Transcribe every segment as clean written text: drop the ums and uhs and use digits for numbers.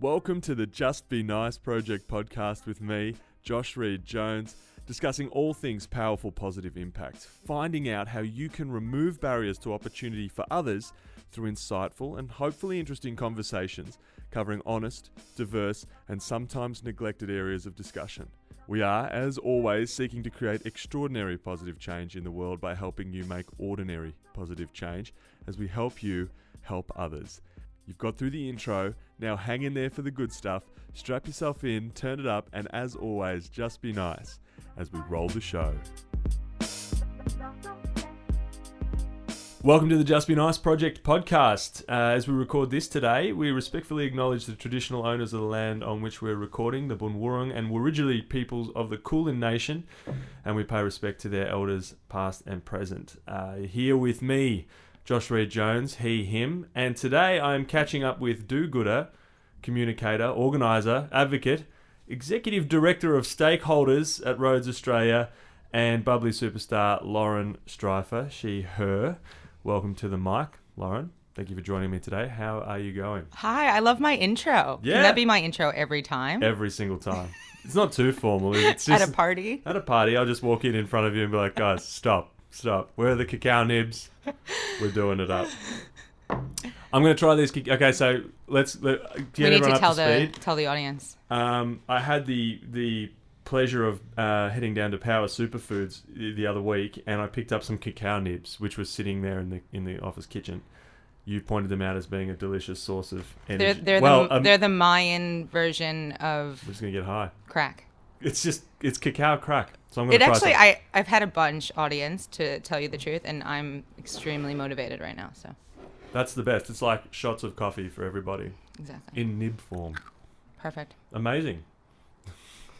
Welcome to the Just Be Nice Project podcast with me, Josh Reed Jones, discussing all things powerful positive impact, finding out how you can remove barriers to opportunity for others through insightful and hopefully interesting conversations covering honest, diverse, and sometimes neglected areas of discussion. We are, as always, seeking to create extraordinary positive change in the world by helping you make ordinary positive change as we help you help others. You've got through the intro, now hang in there for the good stuff, strap yourself in, turn it up, and as always, just be nice as we roll the show. Welcome to the Just Be Nice Project podcast. As we record this today, we respectfully acknowledge the traditional owners of the land on which we're recording, the Bunwurrung and Wurundjeri peoples of the Kulin Nation, and we pay respect to their elders past and present. Here with me, Josh Reed Jones, he, him, and today I'm catching up with do-gooder, communicator, organiser, advocate, executive director of stakeholders at Rhodes Australia, and bubbly superstar Lauren Streifer, she, her. Welcome to the mic, Lauren. Thank you for joining me today. How are you going? Hi, I love my intro. Yeah. Can that be my intro every time? Every single time. It's not too formal. It's just, At a party? At a party, I'll just walk in front of you and be like, guys, stop. Where are the cacao nibs? We're doing it up. I'm going to try these. Okay, so let's get everyone up to speed. Tell the audience. I had the pleasure of heading down to Power Superfoods the other week, and I picked up some cacao nibs, which was sitting there in the office kitchen. You pointed them out as being a delicious source of energy. They're the Mayan version of. We're just going to get high. Crack. It's cacao crack. So I'm going to try some. I've had a bunch, audience, to tell you the truth, and I'm extremely motivated right now. So. That's the best. It's like shots of coffee for everybody. Exactly. In nib form. Perfect. Amazing.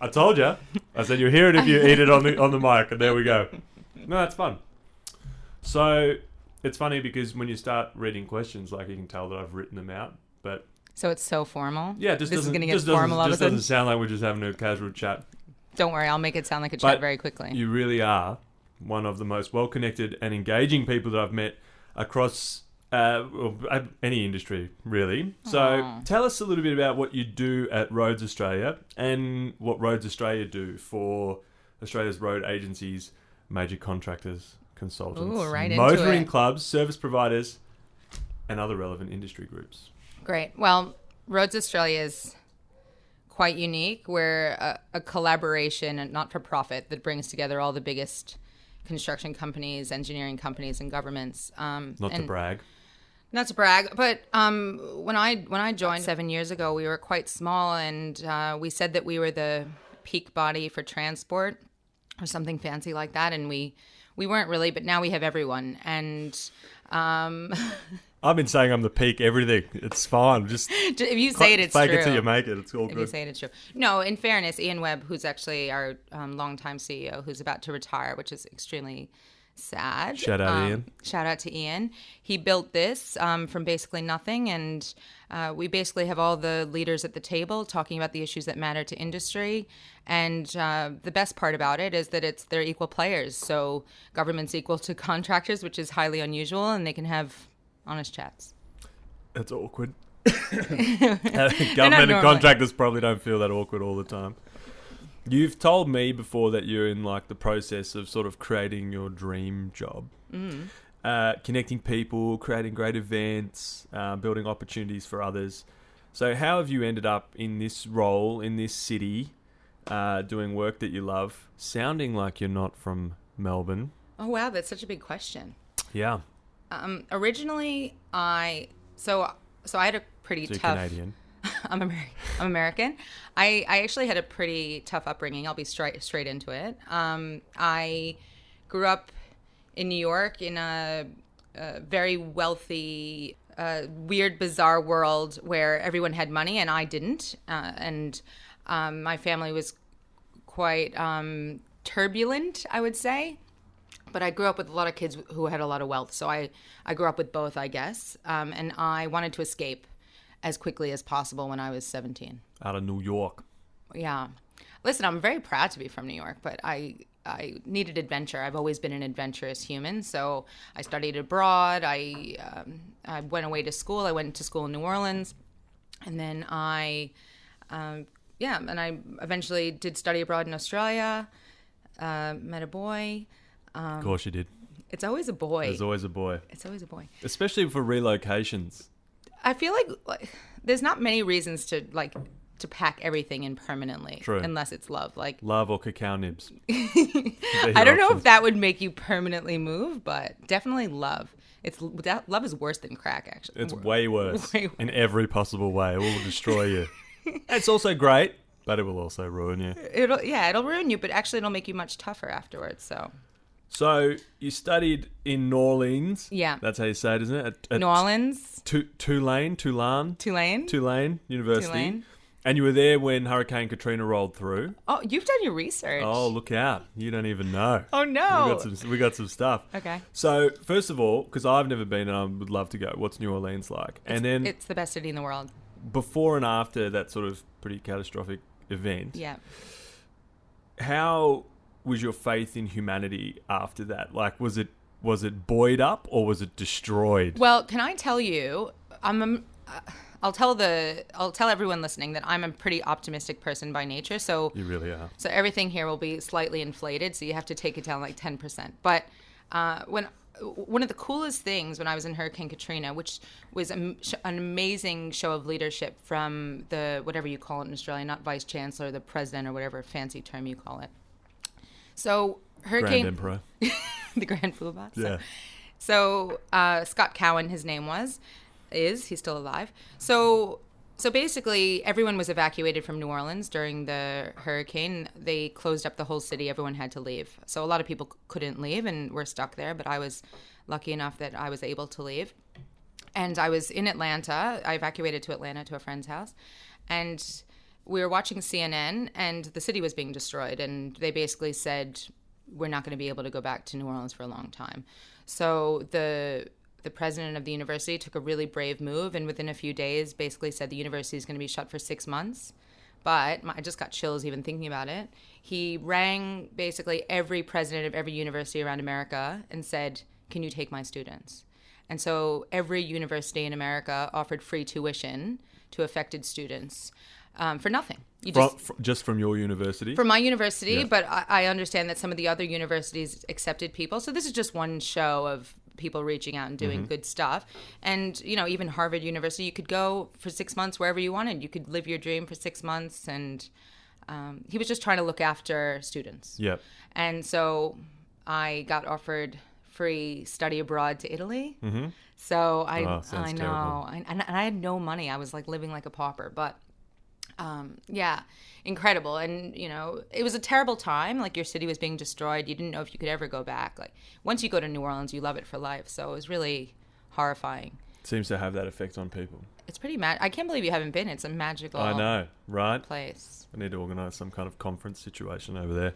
I told you. I said you'll hear it if you eat it on the mic, and there we go. No, that's fun. So it's funny because when you start reading questions, like you can tell that I've written them out, but. So it's so formal. Yeah, this is going to get formal. It just doesn't sound like we're just having a casual chat. Don't worry, I'll make it sound like a chat very quickly. You really are one of the most well-connected and engaging people that I've met across any industry, really. So tell us a little bit about what you do at Rhodes Australia and what Rhodes Australia do for Australia's road agencies, major contractors, consultants, motoring clubs, service providers, and other relevant industry groups. Great. Well, Rhodes Australia is quite unique. We're a collaboration and not-for-profit that brings together all the biggest construction companies, engineering companies, and governments. Not to brag, but when I joined 7 years ago, we were quite small, and we said that we were the peak body for transport or something fancy like that, and we weren't really, but now we have everyone. And I've been saying I'm the peak everything. It's fine. Just if you say it, it's true. Fake it till you make it. It's all good. If you say it, it's true. No, in fairness, Ian Webb, who's actually our longtime CEO, who's about to retire, which is extremely sad. Shout out Ian. Shout out to Ian. He built this from basically nothing, and we basically have all the leaders at the table talking about the issues that matter to industry. And the best part about it is that they're equal players. So government's equal to contractors, which is highly unusual, and they can have honest chats. That's awkward. Government and contractors probably don't feel that awkward all the time. You've told me before that you're in like the process of sort of creating your dream job. Connecting people, creating great events, building opportunities for others. So how have you ended up in this role, in this city, doing work that you love, sounding like you're not from Melbourne? Oh, wow, that's such a big question. Yeah. Originally, I had a pretty tough. You're Canadian. I'm American. I actually had a pretty tough upbringing. I'll be straight into it. I grew up in New York in a very wealthy, weird, bizarre world where everyone had money and I didn't. And my family was quite turbulent, I would say. But I grew up with a lot of kids who had a lot of wealth. So I grew up with both, I guess. And I wanted to escape as quickly as possible when I was 17. Out of New York. Yeah. Listen, I'm very proud to be from New York, but I needed adventure. I've always been an adventurous human. So I studied abroad. I went away to school. I went to school in New Orleans. And then and I eventually did study abroad in Australia, met a boy. Of course you did. It's always a boy. There's always a boy. It's always a boy. Especially for relocations. I feel like there's not many reasons to pack everything in permanently. True. Unless it's love. Like love or cacao nibs. I don't know if that would make you permanently move, but definitely love. Love is worse than crack, actually. It's way worse. Way worse. In every possible way. It will destroy you. It's also great, but it will also ruin you. It'll ruin you, but actually it'll make you much tougher afterwards. So you studied in New Orleans. Yeah. That's how you say it, isn't it? At New Orleans. Tulane University. Tulane. And you were there when Hurricane Katrina rolled through. Oh, you've done your research. Oh, look out. You don't even know. Oh, no. We got some stuff. Okay. So, first of all, because I've never been and I would love to go, what's New Orleans like? It's the best city in the world. Before and after that sort of pretty catastrophic event. Yeah. How was your faith in humanity after that? Like, was it buoyed up or was it destroyed? Well, can I tell you, I'll tell everyone listening that I'm a pretty optimistic person by nature. So you really are. So everything here will be slightly inflated. So you have to take it down like 10%. But one of the coolest things when I was in Hurricane Katrina, which was an amazing show of leadership from the, whatever you call it in Australia, not vice chancellor, the president or whatever fancy term you call it. So Hurricane... Grand Emperor. The Grand Poobah. Yeah. So Scott Cowan, his name he's still alive. So basically everyone was evacuated from New Orleans during the hurricane. They closed up the whole city. Everyone had to leave. So a lot of people couldn't leave and were stuck there, but I was lucky enough that I was able to leave. And I was in Atlanta. I evacuated to Atlanta to a friend's house. And we were watching CNN and the city was being destroyed. And they basically said, we're not going to be able to go back to New Orleans for a long time. So the president of the university took a really brave move and within a few days basically said the university is going to be shut for 6 months. But I just got chills even thinking about it. He rang basically every president of every university around America and said, can you take my students? And so every university in America offered free tuition to affected students for nothing. Just from your university? From my university, yeah. But I understand that some of the other universities accepted people. So this is just one show of people reaching out and doing good stuff. And, even Harvard University, you could go for 6 months wherever you wanted. You could live your dream for 6 months. And he was just trying to look after students. Yep. And so I got offered free study abroad to Italy. Mm-hmm. So I know. And I had no money. I was like living like a pauper. But incredible. And, it was a terrible time. Like, your city was being destroyed. You didn't know if you could ever go back. Like, once you go to New Orleans, you love it for life. So it was really horrifying. It seems to have that effect on people. It's pretty I can't believe you haven't been. It's a magical I know, right? Place. I need to organise some kind of conference situation over there.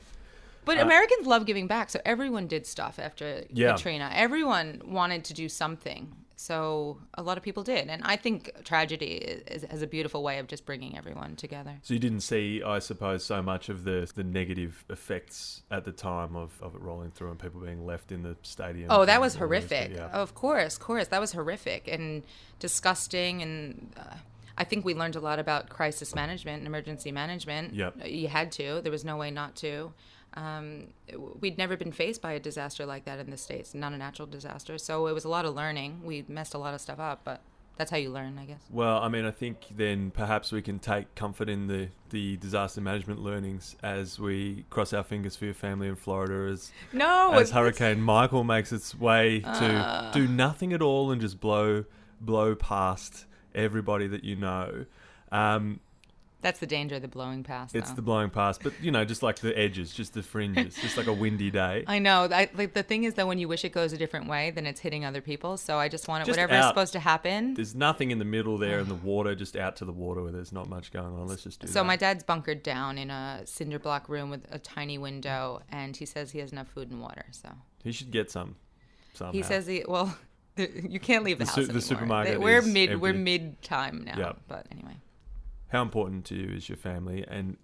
But Americans love giving back. So everyone did stuff after Yeah. Katrina. Everyone wanted to do something. So a lot of people did. And I think tragedy is a beautiful way of just bringing everyone together. So you didn't see, I suppose, so much of the negative effects at the time of it rolling through and people being left in the stadium. Oh, that was horrific. Yeah. Of course. That was horrific and disgusting. And I think we learned a lot about crisis management and emergency management. Yep. You had to. There was no way not to. We'd never been faced by a disaster like that in the States, not a natural disaster. So it was a lot of learning. We messed a lot of stuff up, but that's how you learn, I guess. Well, I think then perhaps we can take comfort in the disaster management learnings as we cross our fingers for your family in Florida as Hurricane Michael makes its way to do nothing at all and just blow past everybody that you know. That's the danger of the blowing past. It's the blowing past, but just like the edges, just the fringes, just like a windy day. I know. Like the thing is that when you wish it goes a different way, then it's hitting other people. So I just want it, Just whatever out. is supposed to happen. There's nothing in the middle there in the water, just out to the water where there's not much going on. Let's just do that. So my dad's bunkered down in a cinder block room with a tiny window, and he says he has enough food and water. So he should get some. Somehow. He says you can't leave the house anymore. The supermarket. We're empty. mid time now. Yep. But anyway. How important to you is your family, and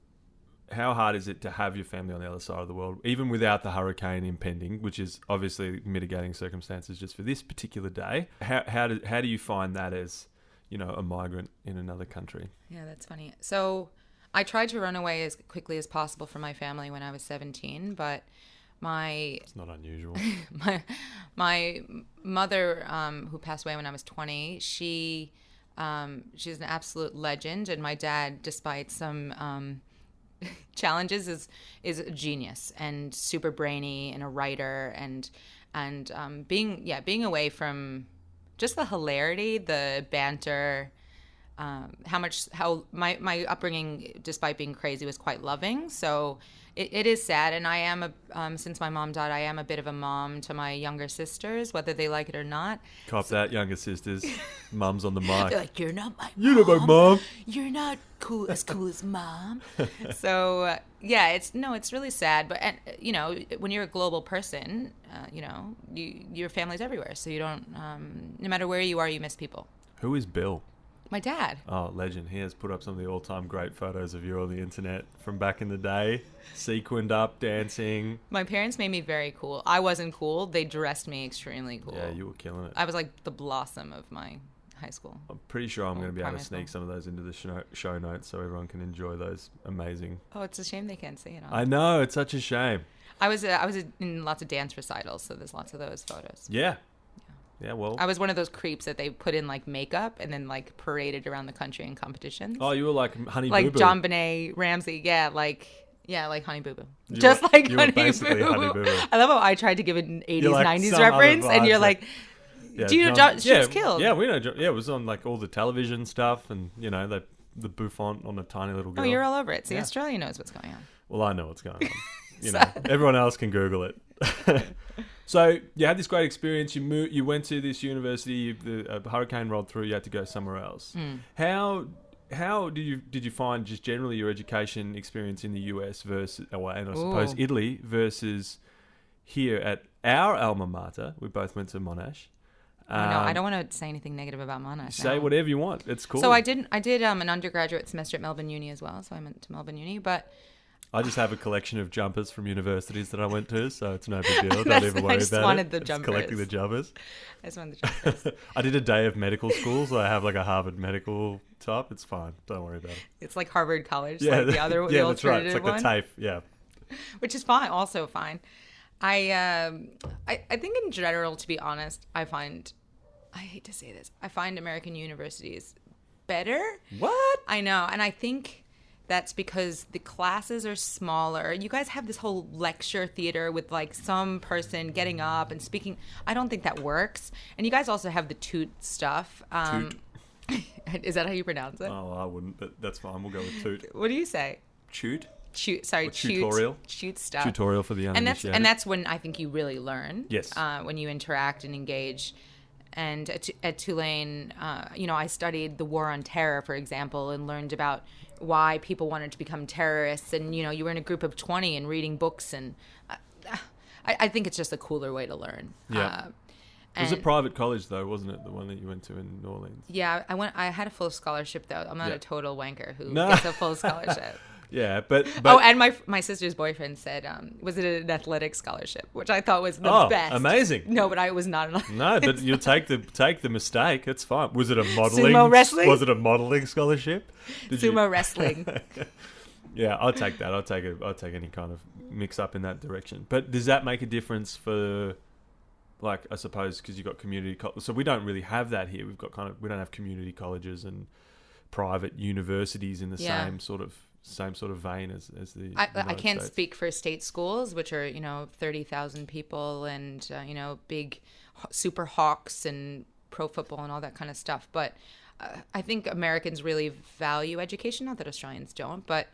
how hard is it to have your family on the other side of the world, even without the hurricane impending, which is obviously mitigating circumstances just for this particular day? How do you find that as, a migrant in another country. Yeah, that's funny. So I tried to run away as quickly as possible from my family when I was 17, but it's not unusual. my mother, who passed away when I was 20, she's an absolute legend, and my dad, despite some challenges, is a genius and super brainy and a writer, and being away from just the hilarity, the banter. How my upbringing, despite being crazy, was quite loving. So it is sad, and I am since my mom died, I am a bit of a mom to my younger sisters, whether they like it or not. Cop that, younger sisters. Mum's on the mic. They're like, you're not my mom. You're not my mom. You're not cool as mom. So yeah, it's really sad. But when you're a global person, your family's everywhere, so you don't. No matter where you are, you miss people. Who is Bill? My dad. Oh, legend. He has put up some of the all-time great photos of you on the internet from back in the day. Sequined up, dancing. My parents made me very cool. I wasn't cool. They dressed me extremely cool. Yeah, you were killing it. I was like the blossom of my high school. I'm pretty sure I'm going to be able to sneak some of those into the show notes so everyone can enjoy those amazing. Oh, it's a shame they can't see it. I know. It's such a shame. I was in lots of dance recitals, so there's lots of those photos. Yeah. Yeah, well. I was one of those creeps that they put in like makeup and then like paraded around the country in competitions. Oh, you were like Honey Boo Boo. Like John Benet Ramsey. Yeah, like Honey Boo Boo. Just like Honey Boo Boo. I love how I tried to give it an 80s, 90s reference, and you're like, do you know John? She was killed. Yeah, we know. Yeah, it was on like all the television stuff, and the bouffant on a tiny little girl. Oh, you're all over it. See, Australia knows what's going on. Well, I know what's going on. Everyone else can Google it. So you had this great experience. You went to this university. A hurricane rolled through. You had to go somewhere else. How did you find just generally your education experience in the US versus, and I suppose Italy versus here at our alma mater? We both went to Monash. No, I don't want to say anything negative about Monash. Say whatever you want. It's cool. So I did an undergraduate semester at Melbourne Uni as well. So I went to Melbourne Uni, but I just have a collection of jumpers from universities that I went to, so it's no big deal. Don't even worry about it. I just wanted the jumpers. Collecting the jumpers. I just wanted the jumpers. I did a day of medical school, so I have like a Harvard medical top. It's fine. Don't worry about it. It's like Harvard College, like the other, the that's right. It's like one. the TAFE, yeah. Which is fine, also fine. I think in general, to be honest, I hate to say this, I find American universities better. What? I know, and I think that's because the classes are smaller. You guys have this whole lecture theater with like some person getting up and speaking. I don't think that works. And you guys also have the toot stuff. Toot. Is that how you pronounce it? Oh, I wouldn't, but that's fine. We'll go with toot. What do you say? Toot. Sorry, tutorial. Toot stuff. Tutorial for the uninitiated. And that's when I think you really learn. Yes. When you interact and engage. And at Tulane, I studied the war on terror, for example, and learned about why people wanted to become terrorists. And, you were in a group of 20 and reading books. And I think it's just a cooler way to learn. Yeah. It was a private college, though, wasn't it? The one that you went to in New Orleans. Yeah, I had a full scholarship, though. I'm not a total wanker who gets a full scholarship. Yeah, but oh, and my sister's boyfriend said, was it an athletic scholarship, which I thought was the best. Amazing. No, but I was not. No, but you'll take the mistake. It's fine. Was it a modeling? Sumo wrestling? Was it a modeling scholarship? Sumo wrestling. Yeah, I'll take that. I'll take any kind of mix up in that direction. But does that make a difference for, like, I suppose because you've got community so we don't really have that here. We've got we don't have community colleges and private universities in the same sort of vein as the I can't States. Speak for state schools, which are 30,000 people and big super hawks and pro football and all that kind of stuff, but I think Americans really value education, not that Australians don't, but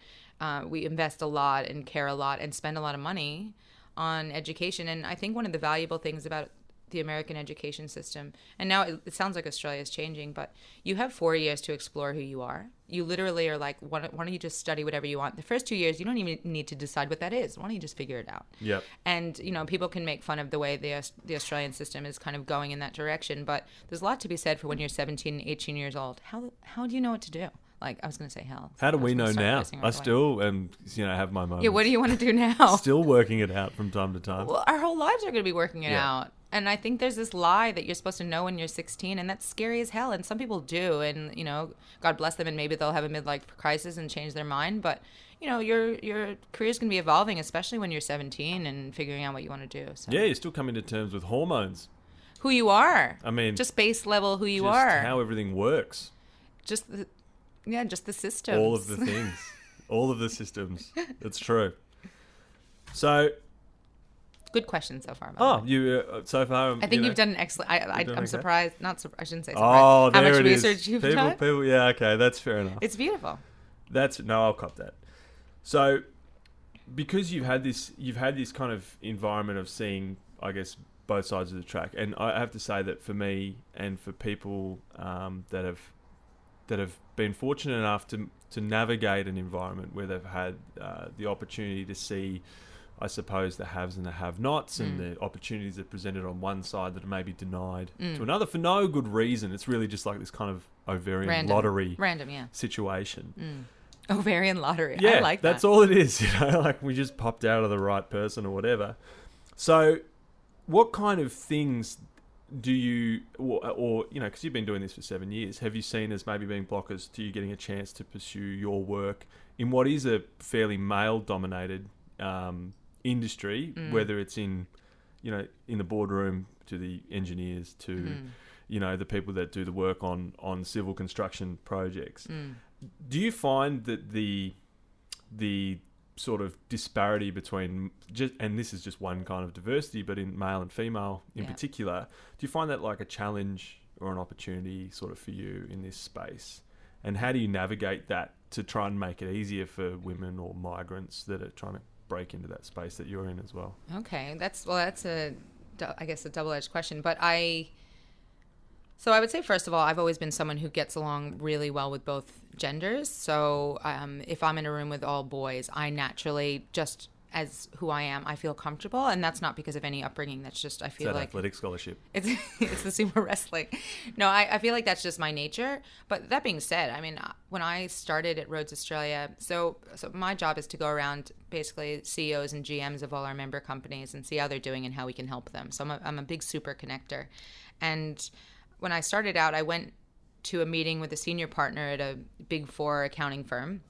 we invest a lot and care a lot and spend a lot of money on education. And I think one of the valuable things about the American education system, and now it sounds like Australia is changing, but you have 4 years to explore who you are. You literally are like, why don't you just study whatever you want? The first 2 years, you don't even need to decide what that is. Why don't you just figure it out? Yep. And, people can make fun of the way the Australian system is kind of going in that direction, but there's a lot to be said for when you're 17, 18 years old. How do you know what to do? Like, I was going to say hell. How do we know now? I still am, have my moments. Yeah, what do you want to do now? Still working it out from time to time. Well, our whole lives are going to be working it out. And I think there's this lie that you're supposed to know when you're 16, and that's scary as hell. And some people do, and God bless them, and maybe they'll have a midlife crisis and change their mind. But your career's gonna be evolving, especially when you're 17 and figuring out what you want to do. So. Yeah, you're still coming to terms with hormones. Who you are. I mean, just base level who you just are. How everything works. Just the systems. All of the things, all of the systems. It's true. So. Good question so far. So far. I think you've done an excellent. I'm surprised. I shouldn't say surprised. Oh, there how much it research is. you've done. People. Yeah, okay, that's fair enough. It's beautiful. I'll cop that. So, because you've had this kind of environment of seeing, I guess, both sides of the track, and I have to say that for me and for people that have been fortunate enough to navigate an environment where they've had the opportunity to see, I suppose, the haves and the have-nots, and the opportunities that are presented on one side that are maybe denied to another for no good reason. It's really just like this kind of ovarian lottery situation. Ovarian lottery. Yeah, I like that. That's all it is. Like we just popped out of the right person or whatever. So what kind of things do you, or because you've been doing this for 7 years, have you seen as maybe being blockers to you getting a chance to pursue your work in what is a fairly male-dominated industry, whether it's in the boardroom, to the engineers, to the people that do the work on civil construction projects? Do you find that the sort of disparity between and this is just one kind of diversity, but in male and female in particular, do you find that like a challenge or an opportunity sort of for you in this space? And how do you navigate that to try and make it easier for women or migrants that are trying to break into that space that you're in as well? Okay, that's a double-edged question, but So I would say, first of all, I've always been someone who gets along really well with both genders. So if I'm in a room with all boys, I naturally, just as who I am, I feel comfortable. And that's not because of any upbringing. That's just, I feel like... athletic scholarship. It's the sumo wrestling. No, I feel like that's just my nature. But that being said, I mean, when I started at Rhodes Australia, so my job is to go around basically CEOs and GMs of all our member companies and see how they're doing and how we can help them. So I'm a big super connector. And when I started out, I went to a meeting with a senior partner at a Big Four accounting firm.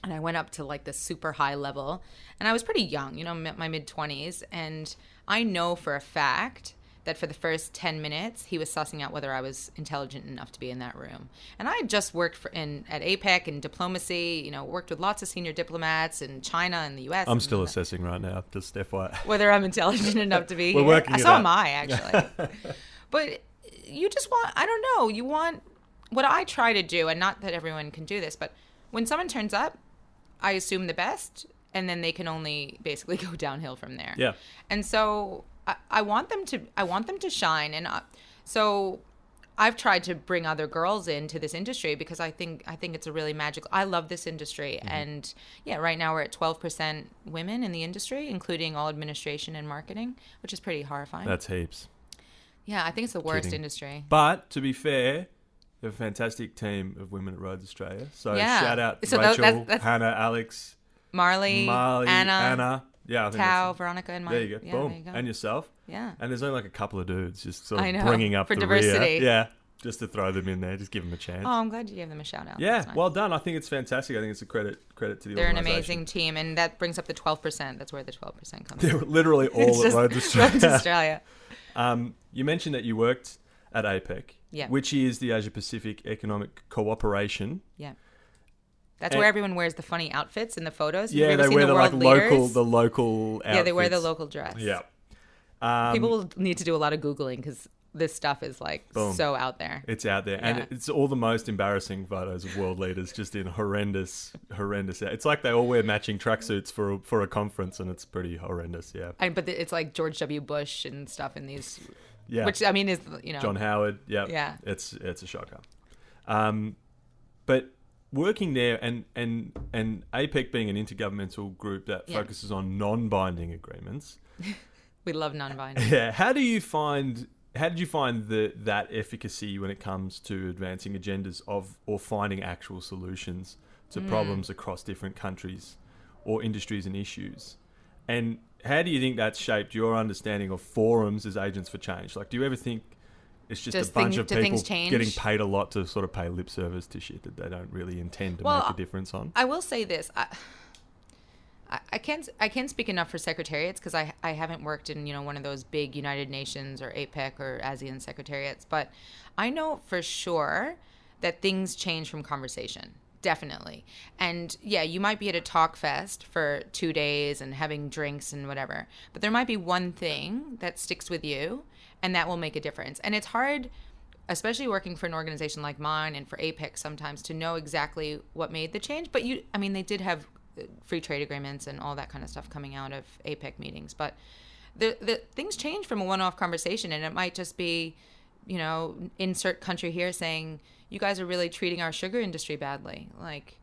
And I went up to like the super high level. And I was pretty young, my mid-20s. And I know for a fact that for the first 10 minutes, he was sussing out whether I was intelligent enough to be in that room. And I had just worked at APEC and diplomacy, worked with lots of senior diplomats in China and the US. I'm still assessing right now, just FYI. Whether I'm intelligent enough to be We're here. working it So out. am I, actually. But you just want, I don't know, you want, what I try to do, and not that everyone can do this, but when someone turns up, I assume the best, and then they can only basically go downhill from there. Yeah. And so I want them to shine, and so I've tried to bring other girls into this industry because I think it's a really magical. I love this industry, and yeah, right now we're at 12% women in the industry, including all administration and marketing, which is pretty horrifying. That's heaps. Yeah, I think it's the worst industry. But to be fair, we have a fantastic team of women at Rhodes Australia. So shout out to So Rachel, that's Hannah, Alex, Marley, Anna. Yeah, I think Tao, Veronica, and Mike. there you go. Yeah, Boom. there you go. And yourself. Yeah. And there's only like a couple of dudes just sort I of know, bringing up for the diversity. rear. Yeah, just to throw them in there, just give them a chance. Oh, I'm glad you gave them a shout out. Yeah, That's nice. well done. I think it's fantastic. I think it's a credit to the They're an organisation. amazing team, and that brings up the 12%. That's where the 12% comes They're from. literally all at Rhodes Australia. Rhodes Australia. You mentioned that you worked at APEC, Yeah. which is the Asia Pacific Economic Cooperation. Yeah. That's where everyone wears the funny outfits in the photos. Have you Yeah, ever they seen wear the the world leaders? local outfits. Yeah, they wear the local dress. Yeah. People will need to do a lot of Googling because this stuff is like Boom. so out there. It's out there. And Yeah. it's all the most embarrassing photos of world leaders just in horrendous. It's like they all wear matching tracksuits for a conference, and it's pretty horrendous, yeah. But it's like George W. Bush and stuff in these, Yeah. which I mean is, John Howard, yeah. Yeah. It's a shocker. But working there and APEC being an intergovernmental group that focuses on non-binding agreements. We love non-binding. Yeah. How did you find that efficacy when it comes to advancing agendas or finding actual solutions to problems across different countries or industries and issues? And how do you think that's shaped your understanding of forums as agents for change? Like, do you ever think it's just a bunch of people getting paid a lot to sort of pay lip service to shit that they don't really intend to make a difference on? I will say this. I can't speak enough for secretariats because I haven't worked in one of those big United Nations or APEC or ASEAN secretariats, but I know for sure that things change from conversation, definitely. And yeah, you might be at a talk fest for 2 days and having drinks and whatever, but there might be one thing that sticks with you, and that will make a difference. And it's hard, especially working for an organization like mine and for APEC sometimes, to know exactly what made the change. But they did have free trade agreements and all that kind of stuff coming out of APEC meetings. But the things change from a one-off conversation, and it might just be, insert country here saying, you guys are really treating our sugar industry badly. Like,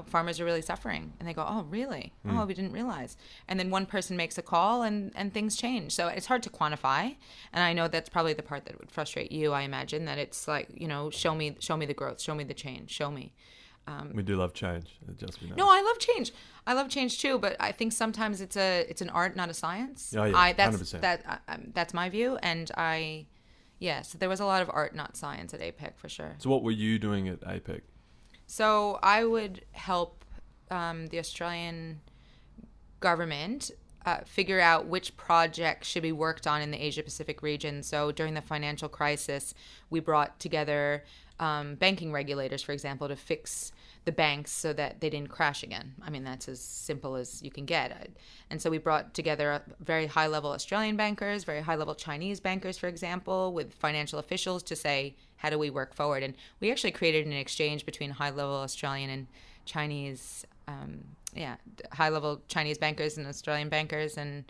farmers are really suffering. And they go, oh, really? Oh, we didn't realize. And then one person makes a call and things change. So it's hard to quantify. And I know that's probably the part that would frustrate you, I imagine, that it's like, show me the growth, show me the change, show me. We do love change. No, I love change. I love change too, but I think sometimes it's an art, not a science. Oh yeah, 100%. That's my view, and so there was a lot of art, not science, at APEC for sure. So what were you doing at APEC? So I would help the Australian government figure out which projects should be worked on in the Asia Pacific region. So during the financial crisis, we brought together banking regulators, for example, to fix the banks so that they didn't crash again. I mean, that's as simple as you can get. And so we brought together very high-level Australian bankers, very high-level Chinese bankers, for example, with financial officials to say, how do we work forward? And we actually created an exchange between high-level Australian and Chinese, high-level Chinese bankers and Australian bankers. And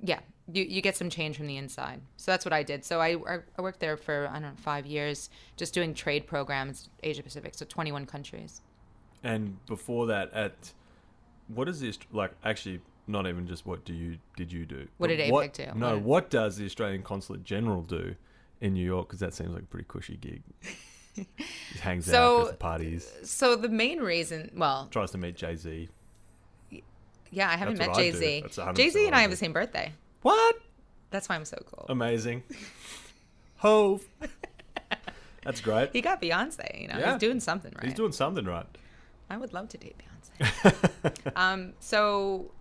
yeah, you get some change from the inside. So that's what I did. So I worked there for, 5 years, just doing trade programs, Asia Pacific, so 21 countries. And before that, what is this, like, actually, not even just what did you do? What did APEC do? No, what does the Australian Consulate General do in New York? Because that seems like a pretty cushy gig. He hangs out, goes to parties. So the main reason, tries to meet Jay-Z. Yeah, I haven't met Jay-Z. Jay-Z and I have the same birthday. What? That's why I'm so cool. Amazing. Hove. That's great. He got Beyonce, He's doing something right. He's doing something right. I would love to date Beyonce. So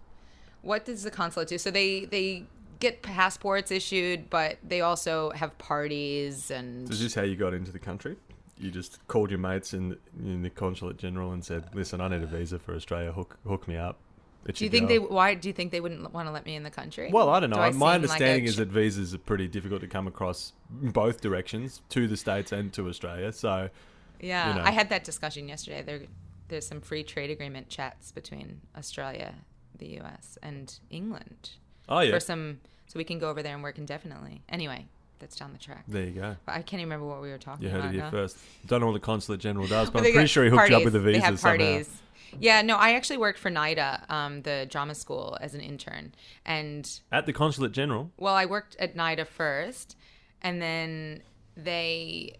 what does the consulate do? So they get passports issued, but they also have parties and... So is this how you got into the country? You just called your mates in the Consulate General and said, listen, I need a visa for Australia. Hook me up. Do you think they wouldn't want to let me in the country? Well, I don't know. My understanding is that visas are pretty difficult to come across in both directions, to the States and to Australia. So, yeah, I had that discussion yesterday. There's some free trade agreement chats between Australia, the US, and England. Oh yeah. So we can go over there and work indefinitely. Anyway, that's down the track. There you go. But I can't even remember what we were talking about. You heard it here now. first. Don't know what the Consulate General does, but I'm pretty sure he hooked you up with a visa somehow. They have parties. Somehow. Yeah, no, I actually worked for NIDA, the drama school, as an intern. And at the Consulate General? Well, I worked at NIDA first, and then they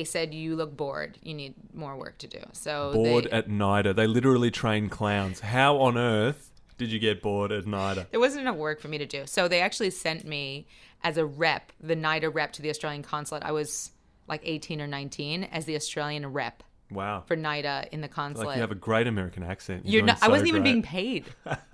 said, you look bored. You need more work to do. So bored at NIDA. They literally train clowns. How on earth did you get bored at NIDA? There wasn't enough work for me to do. So they actually sent me as a rep, the NIDA rep, to the Australian consulate. I was like 18 or 19 as the Australian rep. Wow. For NIDA in the consulate. Like, you have a great American accent. I wasn't even being paid.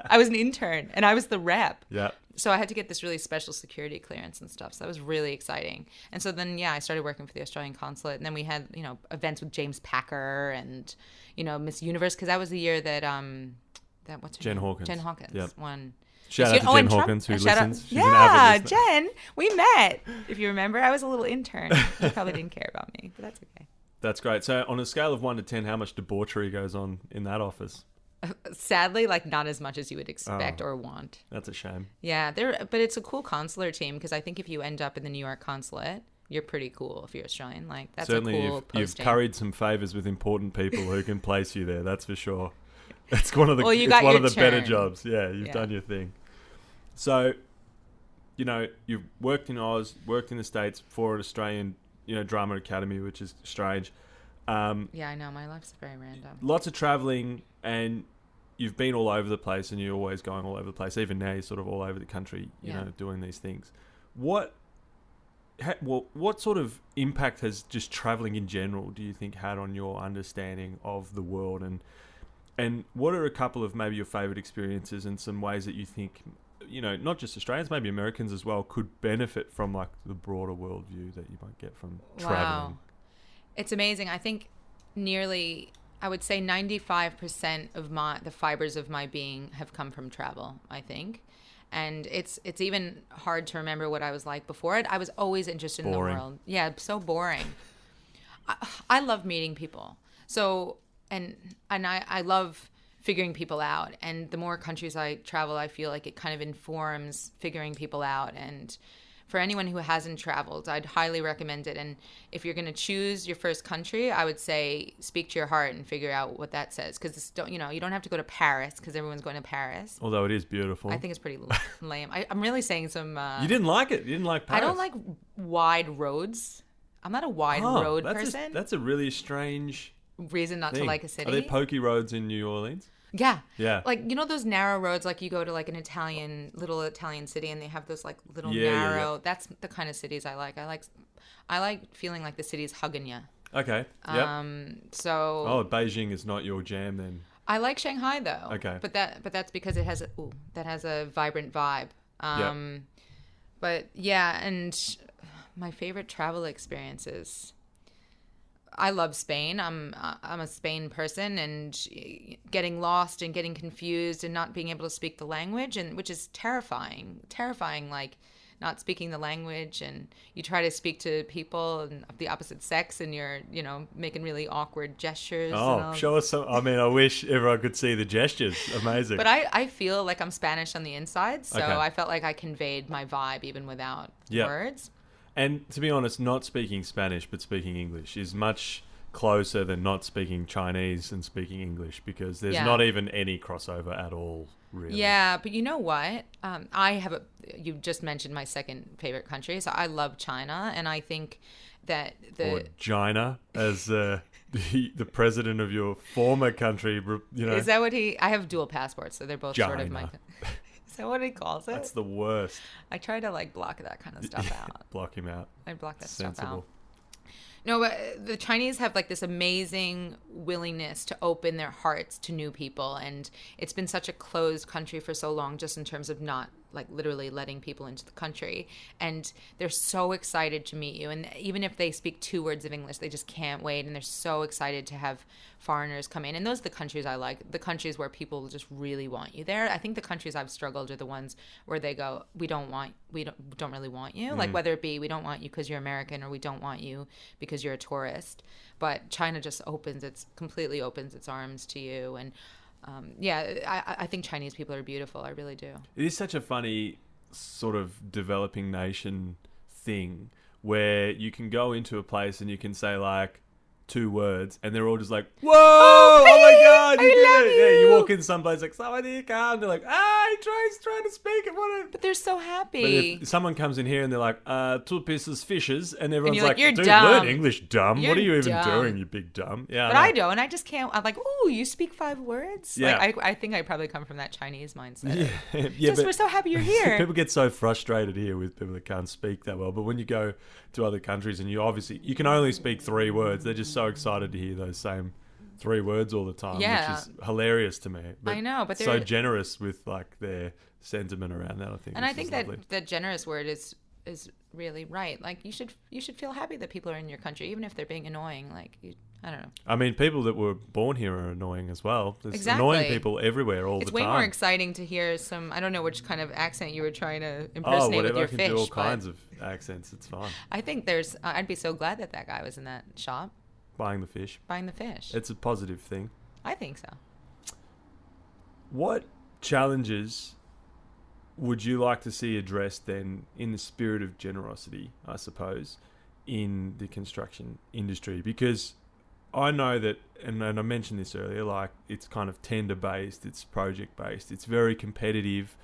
I was an intern and I was the rep. Yeah. So I had to get this really special security clearance and stuff. So that was really exciting. And so then, I started working for the Australian consulate. And then we had, events with James Packer and, Miss Universe. Because that was the year that what's her name? Hawkins. Jen Hawkins won. Shout out to Jen Hawkins, who listens. She's an avid listener. Jen, we met. If you remember, I was a little intern. You probably didn't care about me, but that's okay. That's great. So on a scale of 1 to 10, how much debauchery goes on in that office? Sadly, not as much as you would expect or want. That's a shame. Yeah, but it's a cool consular team, because I think if you end up in the New York consulate, you're pretty cool if you're Australian. That's certainly a cool you've curried some favours with important people who can place you there. That's for sure. It's one of the better jobs. Yeah, you've done your thing. So, you've worked in Oz, worked in the States for an Australian drama academy, which is strange. Yeah, I know. My life's very random. Lots of traveling, and you've been all over the place and you're always going all over the place. Even now, you're sort of all over the country, you know, doing these things. What sort of impact has just traveling in general, do you think, had on your understanding of the world? And what are a couple of maybe your favorite experiences and some ways that you think, you know, not just Australians, maybe Americans as well, could benefit from like the broader worldview that you might get from traveling? It's amazing. I think I would say 95% of the fibers of my being have come from travel, I think. And it's even hard to remember what I was like before it. I was always interested in the world. Yeah, so boring. I love meeting people. So, and I love figuring people out. And the more countries I travel, I feel like it kind of informs figuring people out. And for anyone who hasn't traveled, I'd highly recommend it. And if you're going to choose your first country, I would say speak to your heart and figure out what that says. Because you don't have to go to Paris because everyone's going to Paris. Although it is beautiful. I think it's pretty lame. I'm really saying some... You didn't like it? You didn't like Paris? I don't like wide roads. I'm not a wide road person. That's a really strange... reason not to like a city. Are there pokey roads in New Orleans? Yeah. Yeah. Like, you know those narrow roads, like you go to like an little Italian city and they have those like little narrow, that's the kind of cities I like. I like feeling like the city's hugging you. Okay. Yep. So. Oh, Beijing is not your jam then. I like Shanghai though. Okay. But that's because it has a vibrant vibe. But yeah, and my favorite travel experiences. I love Spain. I'm a Spain person, and getting lost and getting confused and not being able to speak the language, and which is terrifying, like not speaking the language, and you try to speak to people of the opposite sex and you're, making really awkward gestures. Oh, show us some. I mean, I wish everyone could see the gestures. Amazing. But I feel like I'm Spanish on the inside, so I felt like I conveyed my vibe even without words. And to be honest, not speaking Spanish but speaking English is much closer than not speaking Chinese and speaking English, because there's not even any crossover at all, really. Yeah, but you know what? You just mentioned my second favorite country, so I love China, and I think that or China, as the president of your former country, Is that what I have dual passports, so they're both China. Sort of my... Is that what he calls it? That's the worst. I try to block that kind of stuff out. Block him out. I block that stuff out. No, but the Chinese have this amazing willingness to open their hearts to new people. And it's been such a closed country for so long, just in terms of not literally letting people into the country. And they're so excited to meet you. And even if they speak 2 words of English, they just can't wait. And they're so excited to have foreigners come in. And those are the countries I like, the countries where people just really want you there. I think the countries I've struggled are the ones where they go, we don't really want you. Like whether it be, we don't want you because you're American, or we don't want you because you're a tourist. But China just completely opens its arms to you. And I think Chinese people are beautiful. I really do. It is such a funny sort of developing nation thing where you can go into a place and you can say 2 words and they're all just like, whoa, oh my God, you did it. Yeah, you walk in someplace like, Sawadee-ka, and they're like, he's trying to speak it. But they're so happy. But if someone comes in here and they're like, 2 pieces fishes, and everyone's and you're dude, dumb. Learn English, dumb. What are you even dumb. doing, you big dumb? Yeah, but I don't. I just can't. I'm like, ooh, you speak 5 words? Yeah. I think I probably come from that Chinese mindset. Yeah, we're so happy you're here. People get so frustrated here with people that can't speak that well. But when you go to other countries and you can only speak 3 words, they're just so excited to hear those same 3 words all the time, which is hilarious to me. I know, but they're so generous with their sentiment around that, I think. And I think that the generous word is really right. You should feel happy that people are in your country, even if they're being annoying. I don't know. I mean, people that were born here are annoying as well. There's exactly. annoying people everywhere all the time. It's way more exciting to hear I don't know which kind of accent you were trying to impersonate with your fish. I can do all kinds of accents. It's fine. I think I'd be so glad that guy was in that shop. Buying the fish. It's a positive thing. I think so. What challenges would you like to see addressed then, in the spirit of generosity, I suppose, in the construction industry? Because I know that, and I mentioned this earlier, it's kind of tender-based, it's project-based, it's very competitive.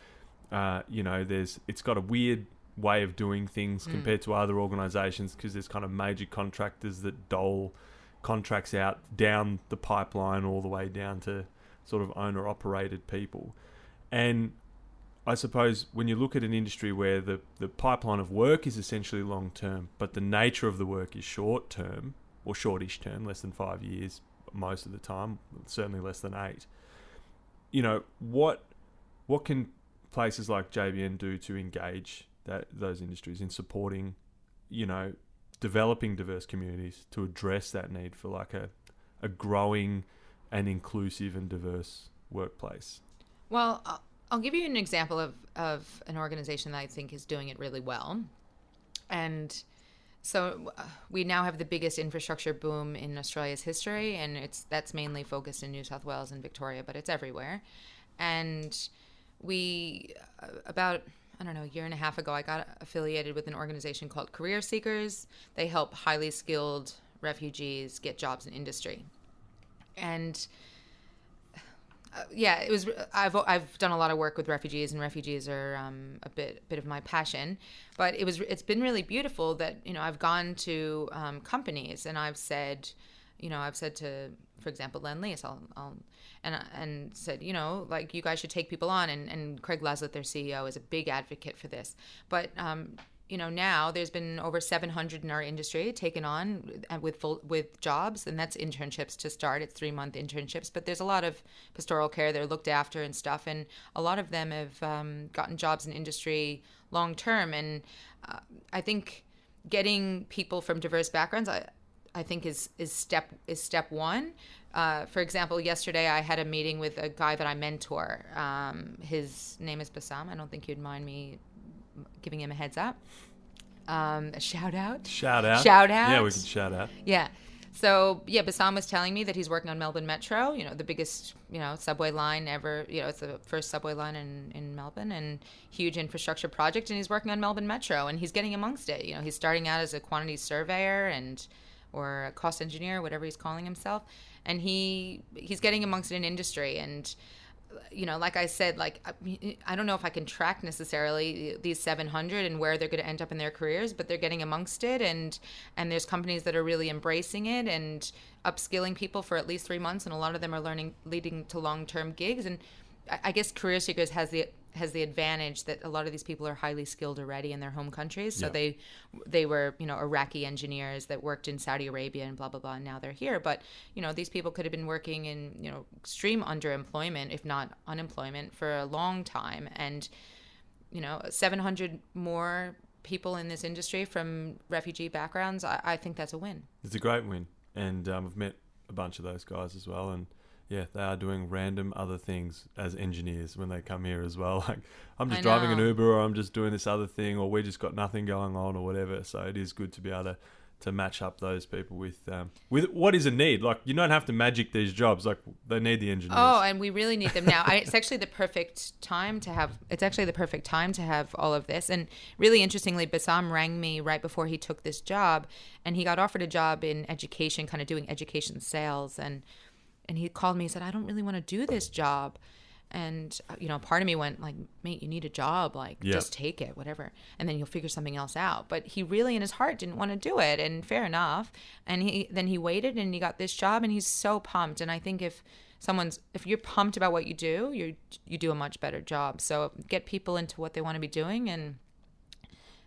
It's got a weird way of doing things compared to other organisations, because there's kind of major contractors that dole contracts out down the pipeline all the way down to sort of owner-operated people. And I suppose when you look at an industry where the pipeline of work is essentially long-term, but the nature of the work is short-term, or shortish term, less than 5 years most of the time, certainly less than 8, what can places like JBN do to engage those industries in supporting, developing diverse communities to address that need for like a growing and inclusive and diverse workplace? Well, I'll give you an example of an organization that I think is doing it really well. And so we now have the biggest infrastructure boom in Australia's history, and that's mainly focused in New South Wales and Victoria, but it's everywhere. And we, about, I don't know, a year and a half ago, I got affiliated with an organization called Career Seekers. They help highly skilled refugees get jobs in industry. And it was. I've done a lot of work with refugees, and refugees are a bit of my passion. But it's been really beautiful that I've gone to companies and I've said to, for example, Lend-Lease, and said, like, you guys should take people on, and Craig Laslett, their CEO, is a big advocate for this. But now there's been over 700 in our industry taken on with jobs, and that's internships to start. It's 3-month internships, but there's a lot of pastoral care. They're looked after and stuff, and a lot of them have gotten jobs in industry long term. And I think getting people from diverse backgrounds, I think is step one. For example, yesterday I had a meeting with a guy that I mentor. His name is Bassam. I don't think you'd mind me giving him a heads up. A shout out. Yeah, we can shout out. Yeah. So Bassam was telling me that he's working on Melbourne Metro, the biggest, subway line ever. It's the first subway line in Melbourne, and huge infrastructure project. And he's working on Melbourne Metro, and he's getting amongst it. He's starting out as a quantity surveyor or a cost engineer, whatever he's calling himself, and he's getting amongst it in industry. And like I said, like, I don't know if I can track necessarily these 700 and where they're going to end up in their careers, but they're getting amongst it, and there's companies that are really embracing it and upskilling people for at least 3 months, and a lot of them are leading to long-term gigs. And I guess Career Seekers has the advantage that a lot of these people are highly skilled already in their home countries. So they were, Iraqi engineers that worked in Saudi Arabia and blah, blah, blah, and now they're here. But, these people could have been working in, extreme underemployment, if not unemployment, for a long time. And, 700 more people in this industry from refugee backgrounds, I think that's a win. It's a great win. And I've met a bunch of those guys as well. And yeah, they are doing random other things as engineers when they come here as well. Like, I'm just driving an Uber, or I'm just doing this other thing, or we just got nothing going on, or whatever. So it is good to be able to match up those people with what is a need. Like, you don't have to magic these jobs. Like, they need the engineers. Oh, and we really need them now. It's actually the perfect time to have. It's actually the perfect time to have all of this. And really interestingly, Bassam rang me right before he took this job, and he got offered a job in education, kind of doing education sales, and he called me and said, I don't really want to do this job. And, part of me went like, mate, you need a job. Like, just take it, whatever. And then you'll figure something else out. But he really in his heart didn't want to do it. And fair enough. And he waited and he got this job, and he's so pumped. And I think if you're pumped about what you do, you do a much better job. So get people into what they want to be doing, and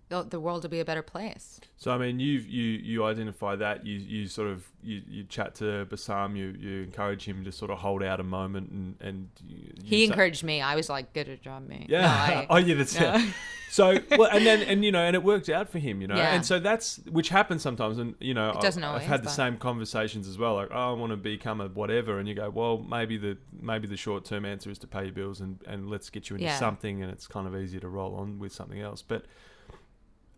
the world will be a better place. So I mean, you identify that, you sort of you chat to Bassam, you encourage him to sort of hold out a moment, and he encouraged me. I was like, get a job, mate. Yeah. That's it. So and it worked out for him, and so that's, which happens sometimes, and it doesn't always, I've had the same conversations as well, like, I want to become a whatever, and you go, well, maybe the short term answer is to pay your bills and let's get you into something, and it's kind of easier to roll on with something else. But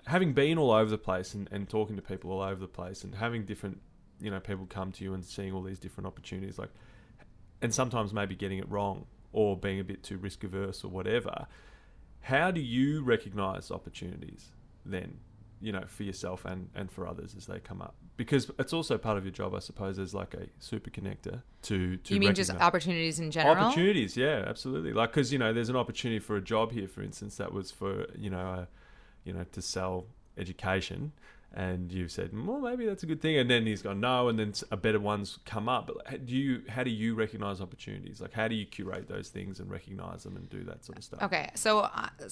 having been all over the place and talking to people all over the place, and having different, people come to you and seeing all these different opportunities, like, and sometimes maybe getting it wrong or being a bit too risk averse or whatever, how do you recognize opportunities then, for yourself and for others as they come up? Because it's also part of your job, I suppose, as like a super connector to you mean just opportunities in general? Opportunities, yeah, absolutely. Like, because, there's an opportunity for a job here, for instance, that was for, to sell education, and you've said, well, maybe that's a good thing, and then he's gone no, and then a better ones come up. But how do you recognize opportunities? Like, how do you curate those things and recognize them and do that sort of stuff? Okay, so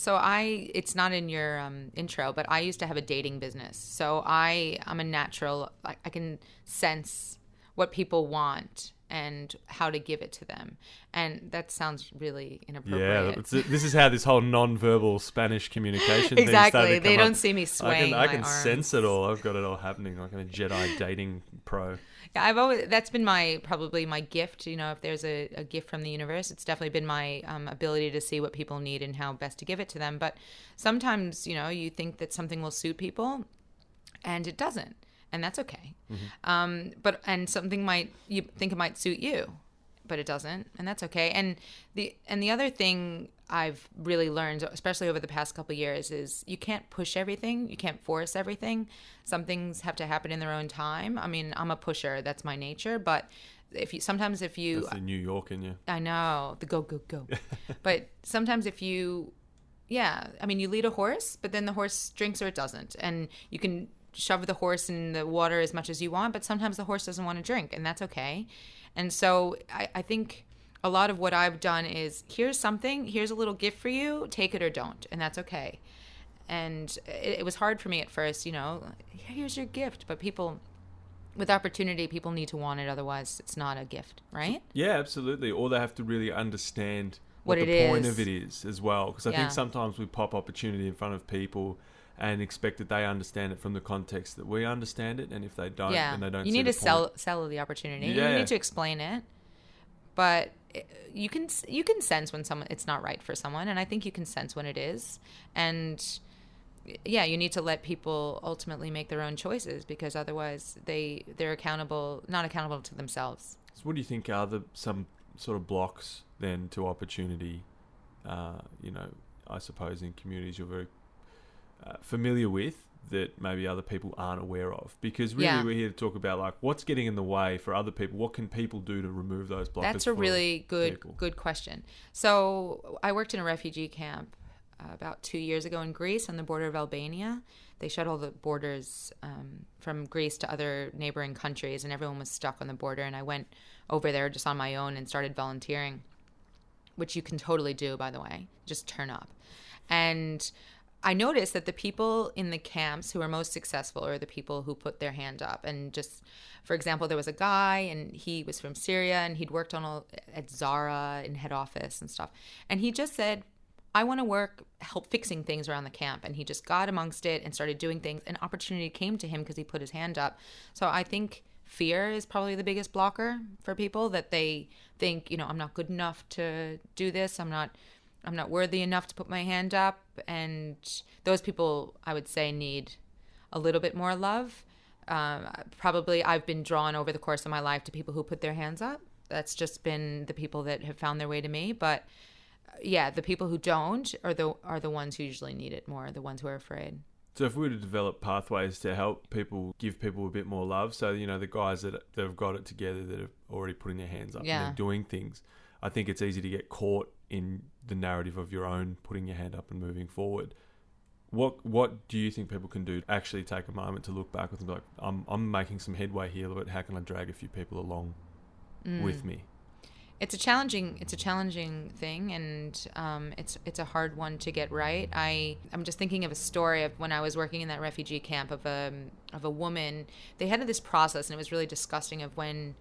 it's not in your intro, but I used to have a dating business. So I'm a natural. I can sense what people want and how to give it to them. And that sounds really inappropriate. Yeah, this is how this whole non-verbal Spanish communication exactly. thing started to they come don't up. see me swaying I can my arms. sense it all. I've got it all happening like I'm a Jedi dating pro. Yeah, that's been probably my gift. If there's a gift from the universe, it's definitely been my ability to see what people need and how best to give it to them. But sometimes, you think that something will suit people and it doesn't. And that's okay. Mm-hmm. And something you think it might suit you, but it doesn't, and that's okay. And the other thing I've really learned, especially over the past couple of years, is you can't push everything, you can't force everything. Some things have to happen in their own time. I mean, I'm a pusher; that's my nature. But sometimes if you, that's the New York in you. I know, the go. But sometimes you lead a horse, but then the horse drinks or it doesn't, and you can shove the horse in the water as much as you want, but sometimes the horse doesn't want to drink, and that's okay. And so I think a lot of what I've done is, here's a little gift for you, take it or don't, and that's okay. And it was hard for me at first, here's your gift, but with opportunity, people need to want it, otherwise it's not a gift, right? Yeah, absolutely. Or they have to really understand what it the point is. of it is as well, because I think sometimes we pop opportunity in front of people and expect that they understand it from the context that we understand it, and if they don't, then they don't. You need to sell the opportunity. Yeah. You need to explain it, but you can sense when it's not right for someone, and I think you can sense when it is. And you need to let people ultimately make their own choices, because otherwise they're not accountable to themselves. So, what do you think are some sort of blocks then to opportunity? I suppose in communities you're very familiar with, that maybe other people aren't aware of, because really we're here to talk about like what's getting in the way for other people. What can people do to remove those blockers? That's a really good question. So I worked in a refugee camp about 2 years ago in Greece on the border of Albania. They shut all the borders from Greece to other neighboring countries, and everyone was stuck on the border. And I went over there just on my own and started volunteering, which you can totally do, by the way. Just turn up. And I noticed that the people in the camps who are most successful are the people who put their hand up. And just, for example, there was a guy, and he was from Syria, and he'd worked at Zara in head office and stuff. And he just said, I want to help fixing things around the camp. And he just got amongst it and started doing things. An opportunity came to him because he put his hand up. So I think fear is probably the biggest blocker for people, that they think, I'm not good enough to do this. I'm not worthy enough to put my hand up. And those people, I would say, need a little bit more love. Probably I've been drawn over the course of my life to people who put their hands up. That's just been the people that have found their way to me. But the people who don't are the ones who usually need it more, the ones who are afraid. So if we were to develop pathways to help people, give people a bit more love, so, the guys that have got it together, that are already putting their hands up and they're doing things, I think it's easy to get caught in the narrative of your own putting your hand up and moving forward. What do you think people can do to actually take a moment to look backwards and be like, I'm making some headway here, but how can I drag a few people along with me? It's a challenging thing, and it's a hard one to get right. I'm just thinking of a story of when I was working in that refugee camp of a woman. They had this process, and it was really disgusting, of when,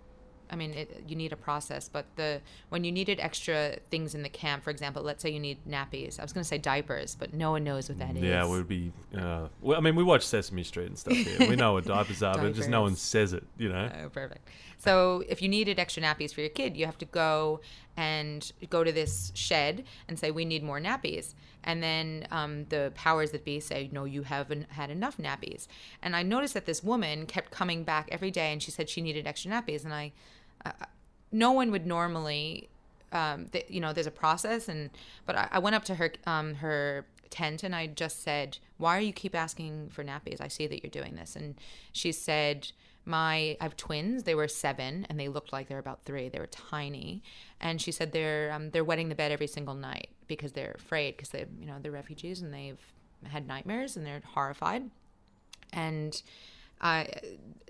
you need a process, but when you needed extra things in the camp, for example, let's say you need nappies. I was going to say diapers, but no one knows what that is. Yeah, we'd be. We watch Sesame Street and stuff here. We know what diapers are, but just no one says it. Oh, perfect. So if you needed extra nappies for your kid, you have to go to this shed and say, we need more nappies. And then the powers that be say, no, you haven't had enough nappies. And I noticed that this woman kept coming back every day, and she said she needed extra nappies. And no one would normally, there's a process. But I went up to her tent, and I just said, why are you keep asking for nappies? I see that you're doing this. And she said, I have twins. They were 7, and they looked like they were about 3. They were tiny. And she said they're wetting the bed every single night because they're afraid, because they're refugees and they've had nightmares and they're horrified. And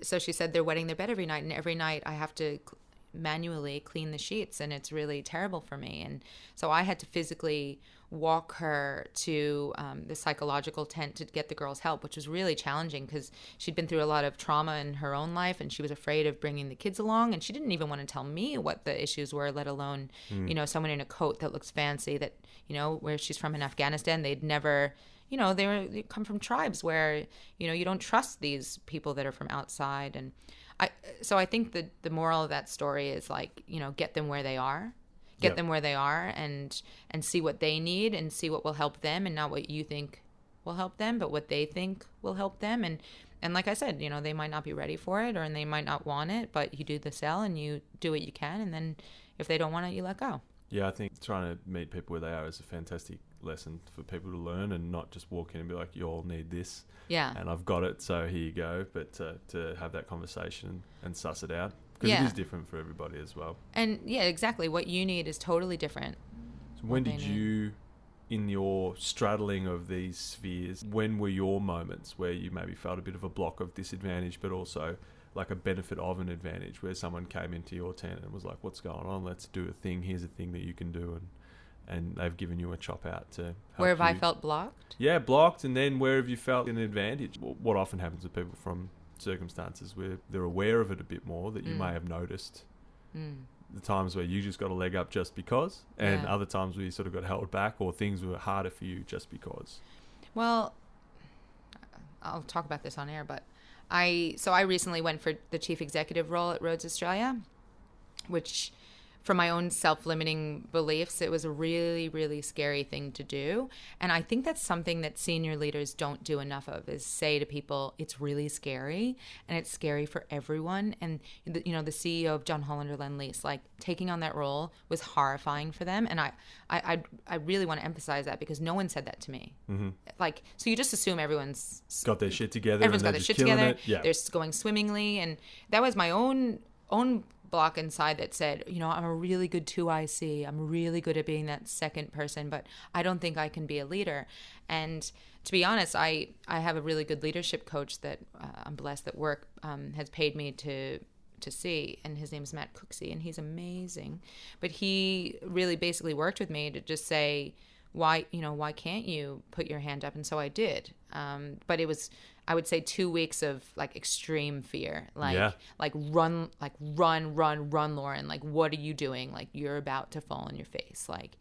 so she said they're wetting their bed every night, and every night I have to manually clean the sheets, and it's really terrible for me. And so I had to physically walk her to the psychological tent to get the girls help, which was really challenging because she'd been through a lot of trauma in her own life, and she was afraid of bringing the kids along, and she didn't even want to tell me what the issues were, let alone someone in a coat that looks fancy, that where she's from in Afghanistan, they'd never they come from tribes where you don't trust these people that are from outside. And I think the moral of that story is like, get them where they are. Get them where they are and see what they need and see what will help them, and not what you think will help them, but what they think will help them. And like I said, they might not be ready for it, or and they might not want it, but you do the sell and you do what you can, and then if they don't want it, you let go. Yeah, I think trying to meet people where they are is a fantastic lesson for people to learn, and not just walk in and be like, you all need this. Yeah. And I've got it, so here you go. But to have that conversation and suss it out. Because it is different for everybody as well. And yeah, exactly. What you need is totally different. So when did you, in your straddling of these spheres, when were your moments where you maybe felt a bit of a block of disadvantage, but also like a benefit of an advantage, where someone came into your tent and was like, what's going on? Let's do a thing. Here's a thing that you can do. And they've given you a chop out to help Where have I felt blocked? Yeah, blocked. And then where have you felt an advantage? What often happens with people from circumstances where they're aware of it a bit more, that you may have noticed the times where you just got a leg up just because, and other times where you sort of got held back, or things were harder for you just because. Well, I'll talk about this on air, but I recently went for the chief executive role at Rhodes Australia, which, for my own self-limiting beliefs, it was a really, really scary thing to do. And I think that's something that senior leaders don't do enough of, is say to people, it's really scary, and it's scary for everyone. And, the CEO of John Hollander Lend-Lease, like, taking on that role was horrifying for them. And I really want to emphasize that, because no one said that to me. Mm-hmm. Like, so you just assume everyone's got their shit together. Everyone's got their shit together. Yeah. They're going swimmingly. And that was my own block inside that said, I'm a really good 2IC. I'm really good at being that second person, but I don't think I can be a leader. And to be honest, I have a really good leadership coach that I'm blessed that work has paid me to see, and his name is Matt Cooksey, and he's amazing. But he really basically worked with me to just say, why can't you put your hand up? And so I did. But it was, I would say, 2 weeks of like extreme fear, like run, Lauren. Like, what are you doing? Like, you're about to fall on your face. Like,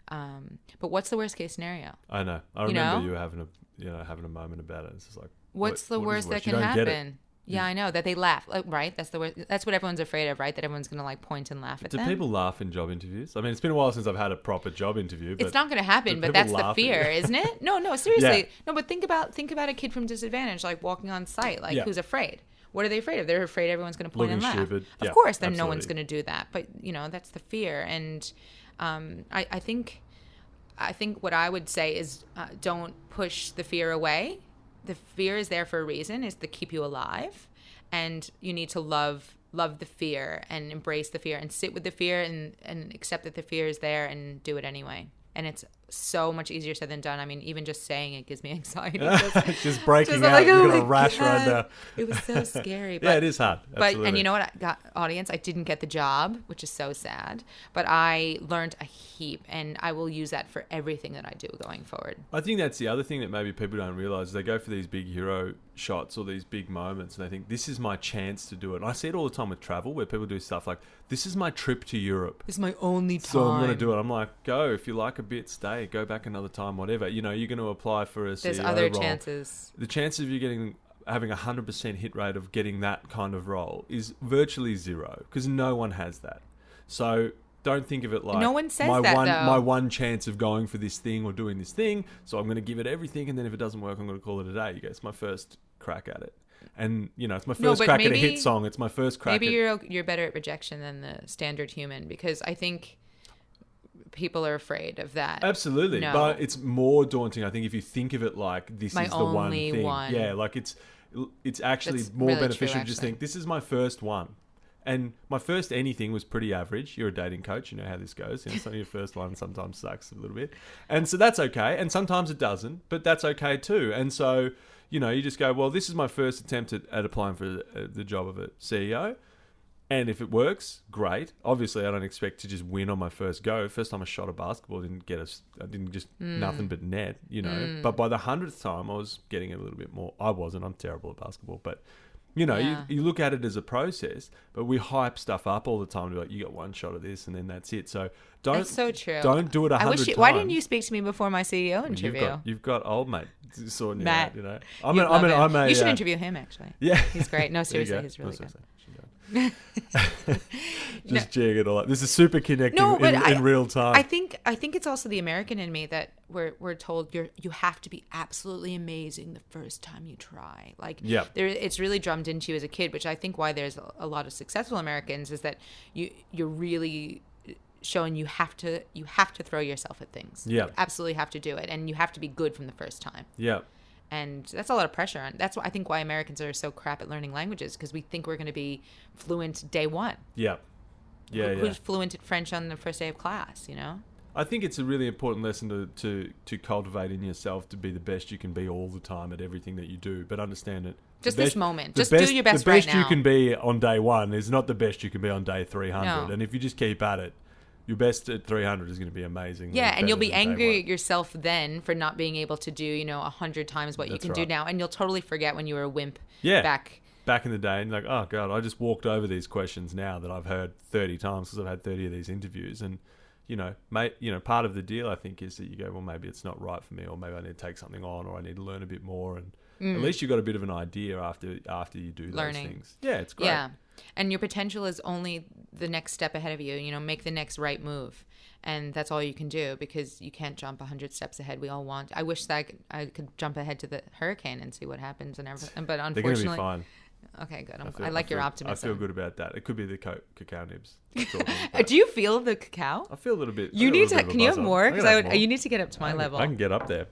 but what's the worst case scenario? I know. I remember you having a moment about it. It's just like, what's the worst that can happen? Yeah, I know, that they laugh, right? That's the worst. That's what everyone's afraid of, right? That everyone's going to like point and laugh at them. Do people laugh in job interviews? I mean, it's been a while since I've had a proper job interview. But it's not going to happen, but that's the fear, isn't it? No, seriously. Yeah. No, but think about a kid from disadvantage, like walking on site, like who's afraid. What are they afraid of? They're afraid everyone's going to point and laugh. Stupid. Of course, then no one's going to do that. But that's the fear. And I think what I would say is don't push the fear away. The fear is there for a reason, is to keep you alive. And you need to love the fear and embrace the fear and sit with the fear and accept that the fear is there and do it anyway. And it's so much easier said than done. I mean, even just saying it gives me anxiety. Just breaking out. Like, you're going to rash right now. It was so scary. But, yeah, it is hard. Absolutely. But, and you know what, audience? I didn't get the job, which is so sad. But I learned a heap, and I will use that for everything that I do going forward. I think that's the other thing that maybe people don't realize. They go for these big hero shots or these big moments, and they think, this is my chance to do it. And I see it all the time with travel, where people do stuff like, this is my trip to Europe. This is my only time. So I'm going to do it. I'm like, go. If you like a bit, stay. Go back another time, whatever. You're going to apply for a CEO There's other role. Chances. The chances of you having 100% hit rate of getting that kind of role is virtually zero, because no one has that. So don't think of it like, no one says my one chance of going for this thing or doing this thing, so I'm going to give it everything, and then if it doesn't work, I'm going to call it a day. You go, it's my first crack at it. And, it's my first crack at a hit song. It's my first crack maybe you're better at rejection than the standard human, because I think people are afraid of that. Absolutely. No. But it's more daunting, I think, if you think of it like this is the one thing. Yeah, like it's actually that's more really beneficial to just think, this is my first one. And my first anything was pretty average. You're a dating coach. You know how this goes. Some of your first one sometimes sucks a little bit. And so that's okay. And sometimes it doesn't, but that's okay too. And so, you just go, well, this is my first attempt at applying for the job of a CEO. And if it works, great. Obviously, I don't expect to just win on my first go. First time I shot a basketball, I didn't just nothing but net, But by the 100th time, I was getting a little bit more. I wasn't. I'm terrible at basketball. But, you look at it as a process. But we hype stuff up all the time. We're like, you got one shot of this, and then that's it. So that's so true. Don't do it 100 times. Why didn't you speak to me before my CEO interview? You've got old mate sorting Matt, you out. You should interview him, actually. Yeah. He's great. No, seriously, he's really good. Just jig it all up. This is super connecting in real time. I think it's also the American in me that we're told you have to be absolutely amazing the first time you try. It's really drummed into you as a kid, which I think why there's a lot of successful Americans is that you're really showing you have to throw yourself at things. Yeah, you absolutely have to do it, and you have to be good from the first time. Yeah. And that's a lot of pressure. And that's why I think why Americans are so crap at learning languages, because we think we're going to be fluent day one. Yeah. Who's fluent at French on the first day of class, I think it's a really important lesson to cultivate in yourself to be the best you can be all the time at everything that you do. But understand it. Just this moment. Just do your best right now. The best you can be on day one is not the best you can be on day 300. No. And if you just keep at it, your best at 300 is going to be amazing. Yeah, and you'll be angry at yourself then for not being able to do, 100 times what you can do now. And you'll totally forget when you were a wimp back in the day. And like, oh, God, I just walked over these questions now that I've heard 30 times because I've had 30 of these interviews. And, part of the deal, I think, is that you go, well, maybe it's not right for me, or maybe I need to take something on, or I need to learn a bit more. And at least you've got a bit of an idea after you do those things. Yeah, it's great. Yeah. And your potential is only the next step ahead of you, make the next right move. And that's all you can do, because you can't jump 100 steps ahead. We all want. I wish that I could jump ahead to the hurricane and see what happens and everything. But unfortunately, they're going to be fine. Okay, good. I like your optimism. I feel good about that. It could be the cacao nibs. Do you feel the cacao? I feel a little bit. You need to. Can you have more? Because you need to get up to my level. I can get up there.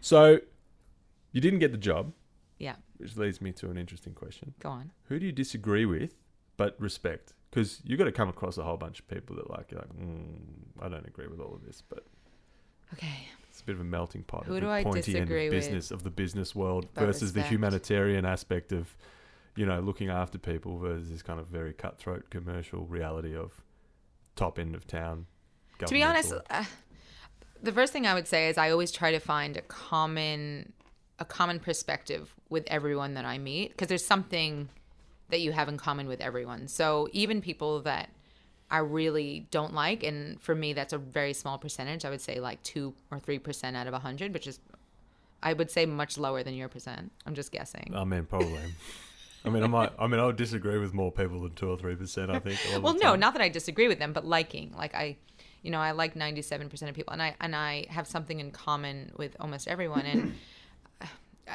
So, you didn't get the job. Yeah. Which leads me to an interesting question. Go on. Who do you disagree with but respect? Because you've got to come across a whole bunch of people that you're like, I don't agree with all of this, but okay, it's a bit of a melting pot. Who do I disagree with? Of the business world versus respect. The humanitarian aspect of, looking after people versus this kind of very cutthroat commercial reality of top end of town. To be honest, the first thing I would say is I always try to find a common perspective with everyone that I meet, because there's something that you have in common with everyone. So even people that I really don't like, and for me that's a very small percentage, I would say like 2 or 3% out of 100, which is, I would say, much lower than your percent. I'm just guessing. I mean, probably. I would disagree with more people than 2 or 3%, I think. Well, no, not that I disagree with them, but liking. Like I like 97% of people, and I have something in common with almost everyone. And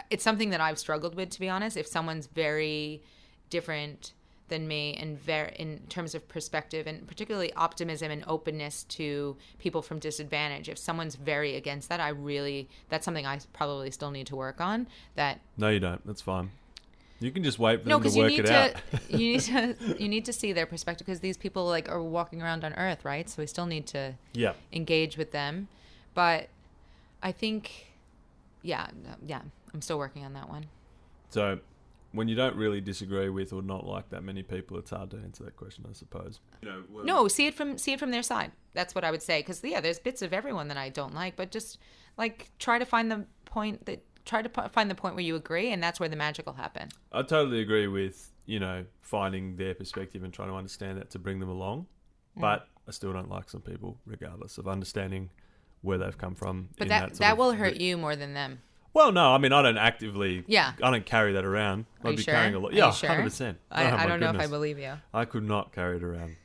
it's something that I've struggled with, to be honest. If someone's very different than me and very in terms of perspective, and particularly optimism and openness to people from disadvantage, if someone's very against that, that's something I probably still need to work on. No, you don't. That's fine. You can just wait for them to work it out. You need to see their perspective, because these people are walking around on Earth, right? So we still need to engage with them. But I think, I'm still working on that one. So when you don't really disagree with or not like that many people, it's hard to answer that question, I suppose. No, see it from their side. That's what I would say. Because there's bits of everyone that I don't like, but just try to find the point where you agree, and that's where the magic will happen. I totally agree with finding their perspective and trying to understand that to bring them along. But I still don't like some people, regardless of understanding where they've come from. But that will hurt you more than them. Well, no, I don't actively. Yeah. I don't carry that around. I'd be carrying a lot. Yeah, 100%. I don't know if I believe you. I could not carry it around.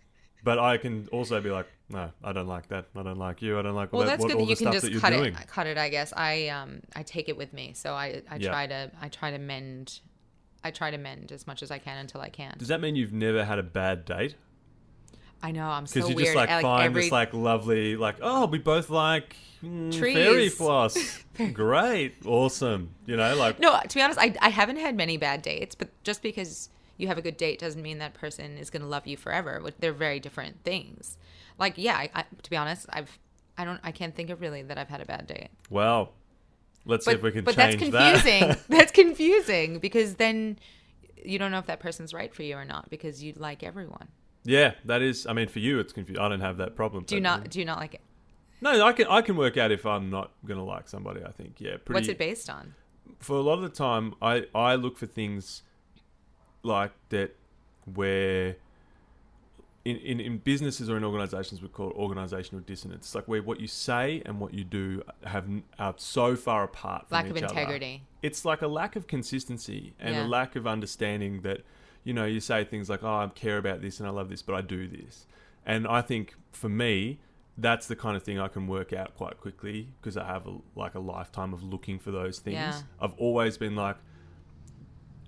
But I can also be like, no, I don't like that. I don't like you. I don't like all that's good that you can just cut doing. It, I guess. I take it with me. So I try to mend as much as I can until I can. Does that mean you've never had a bad date? I know, I'm so weird. Because you just find this lovely, we both like fairy floss. Great. Awesome. No, to be honest, I haven't had many bad dates, but just because you have a good date doesn't mean that person is going to love you forever. They're very different things. To be honest, I can't think of really that I've had a bad date. Well, Let's see if we can but change that's confusing. that. That's confusing because then you don't know if that person's right for you or not because you like everyone. Yeah, that is. I mean, for you, it's confusing. I don't have that problem. Do you not like it? No, I can work out if I'm not gonna like somebody. I think, yeah. What's it based on? For a lot of the time, I look for things like that where in businesses or in organizations we call it organizational dissonance. It's like where what you say and what you do are so far apart from Lack each of other. integrity. It's like a lack of consistency and Yeah. a lack of understanding that, you say things like, oh, I care about this and I love this, but I do this. And I think for me, that's the kind of thing I can work out quite quickly because I have a lifetime of looking for those things. Yeah. I've always been like,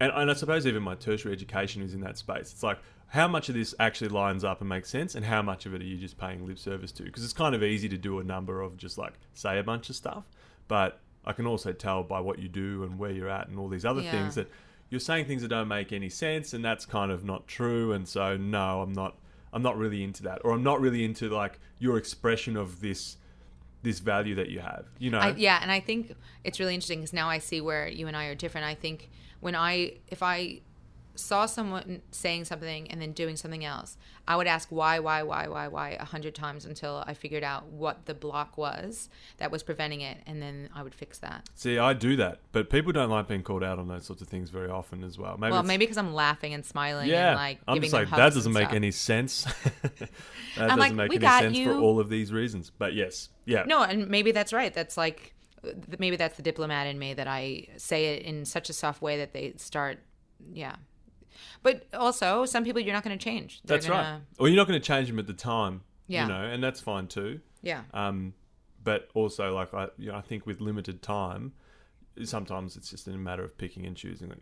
and I suppose even my tertiary education is in that space. It's like, how much of this actually lines up and makes sense and how much of it are you just paying lip service to? Because it's kind of easy to do a number of just like say a bunch of stuff, but I can also tell by what you do and where you're at and all these other things that you're saying things that don't make any sense and that's kind of not true. And so, no, I'm not really into that, or I'm not really into like your expression of this value that you have, and I think it's really interesting because now I see where you and I are different. I think if I saw someone saying something and then doing something else, I would ask why 100 times until I figured out what the block was that was preventing it, and then I would fix that. See, I do that, but people don't like being called out on those sorts of things very often as well. Maybe because I'm laughing and smiling and like I'm giving just them like, hugs that doesn't and make stuff. any sense. That I'm doesn't like, make we any got sense you. for all of these reasons. But yes, yeah. No, and maybe that's right. That's like, maybe that's the diplomat in me that I say it in such a soft way that they start, yeah. But also, some people you're not going to change. That's right. Or you're not going to change them at the time, and that's fine too. Yeah. But also, like I think with limited time, sometimes it's just a matter of picking and choosing. Like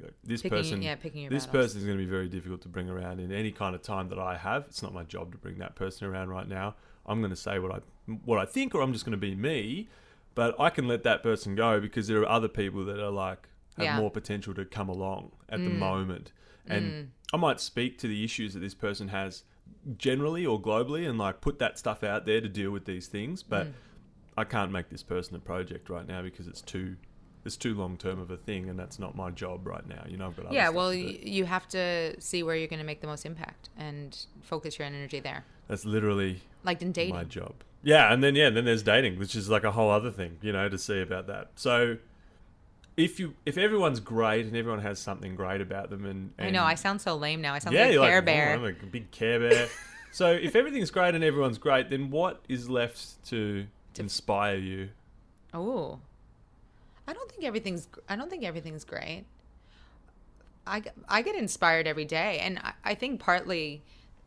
picking your this battles. person is going to be very difficult to bring around in any kind of time that I have. It's not my job to bring that person around right now. I'm going to say what I think, or I'm just going to be me. But I can let that person go because there are other people that are like have more potential to come along at the moment. And I might speak to the issues that this person has generally or globally and like put that stuff out there to deal with these things. But I can't make this person a project right now because it's too long term of a thing, and that's not my job right now. I've got other stuff to do. You have to see where you're going to make the most impact and focus your energy there. That's literally like in dating. my job. Yeah, and then there's dating, which is like a whole other thing, to see about that. So if everyone's great and everyone has something great about them, and I know I sound so lame now. I sound like a you're Care Bear. I'm a big Care Bear. So if everything's great and everyone's great, then what is left to inspire you? Oh, I don't think everything's great. I get inspired every day, and I think partly,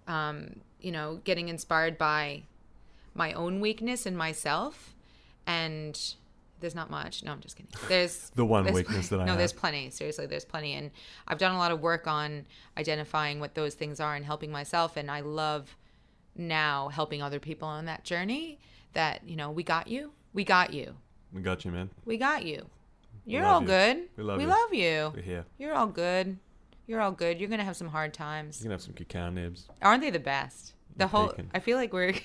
getting inspired by my own weakness in myself, and there's not much. No, I'm just kidding. There's the one weakness that I have. No, there's plenty. Seriously, there's plenty, and I've done a lot of work on identifying what those things are and helping myself, and I love now helping other people on that journey. That we got you. We got you. We got you, man. We got you. You're all good. We love you. We're here. You're all good. You're all good. You're gonna have some hard times. You're gonna have some cacao nibs. Aren't they the best? I feel like we're.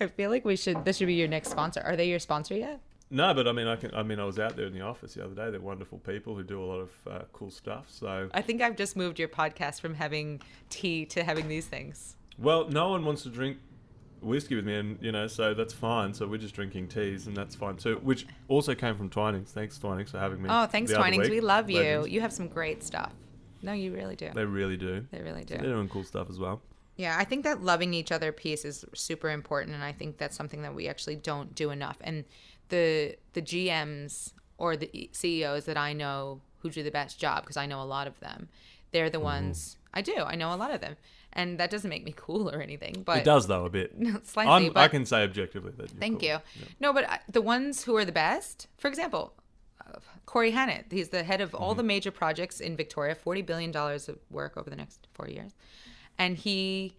I feel like this should be your next sponsor. Are they your sponsor yet? No, but I was out there in the office the other day. They're wonderful people who do a lot of cool stuff. So I think I've just moved your podcast from having tea to having these things. Well, no one wants to drink whiskey with me, and so that's fine. So we're just drinking teas, and that's fine too. Which also came from Twinings. Thanks, Twinings, for having me. Oh, thanks, Twinings. We love you. Legends. You have some great stuff. No, you really do. They really do. They really do. They're doing cool stuff as well. Yeah, I think that loving each other piece is super important, and I think that's something that we actually don't do enough. And the GMs or the CEOs that I know who do the best job, because I know a lot of them, they're the ones I know a lot of them, and that doesn't make me cool or anything, but it does though a bit. Slightly. I can say objectively that. Thank cool. you. Yeah. No, but the ones who are the best, for example, Corey Hannett, he's the head of all the major projects in Victoria, $40 billion of work over the next 4 years. And he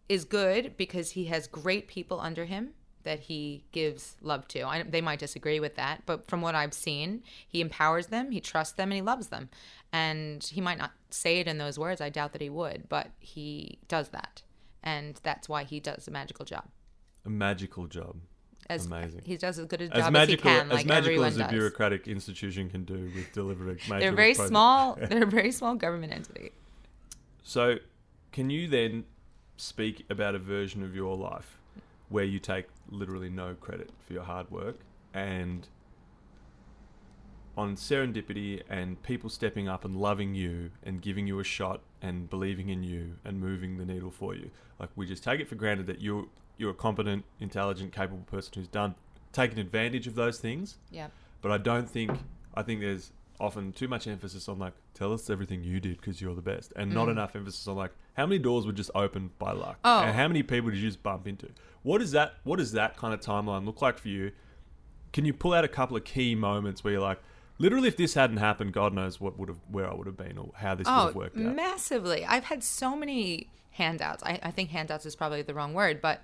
is good because he has great people under him that he gives love to. They might disagree with that, but from what I've seen, he empowers them, he trusts them, and he loves them. And he might not say it in those words. I doubt that he would, but he does that. And that's why he does a magical job. A magical job. Amazing. He does as good a As job magical as he can, like as magical everyone as a does. bureaucratic institution can do with delivering major They're very projects. small. They're a very small government entity. So, can you then speak about a version of your life where you take literally no credit for your hard work and on serendipity and people stepping up and loving you and giving you a shot and believing in you and moving the needle for you? Like, we just take it for granted that you're a competent, intelligent, capable person who's taken advantage of those things. Yeah. But I think there's often too much emphasis on, like, tell us everything you did because you're the best, and not enough emphasis on, like, how many doors were just opened by luck, and how many people did you just bump into? What does that kind of timeline look like for you? Can you pull out a couple of key moments where you're like, literally, if this hadn't happened, God knows where I would have been or how this would have worked out? Massively. I've had so many handouts. I think handouts is probably the wrong word, but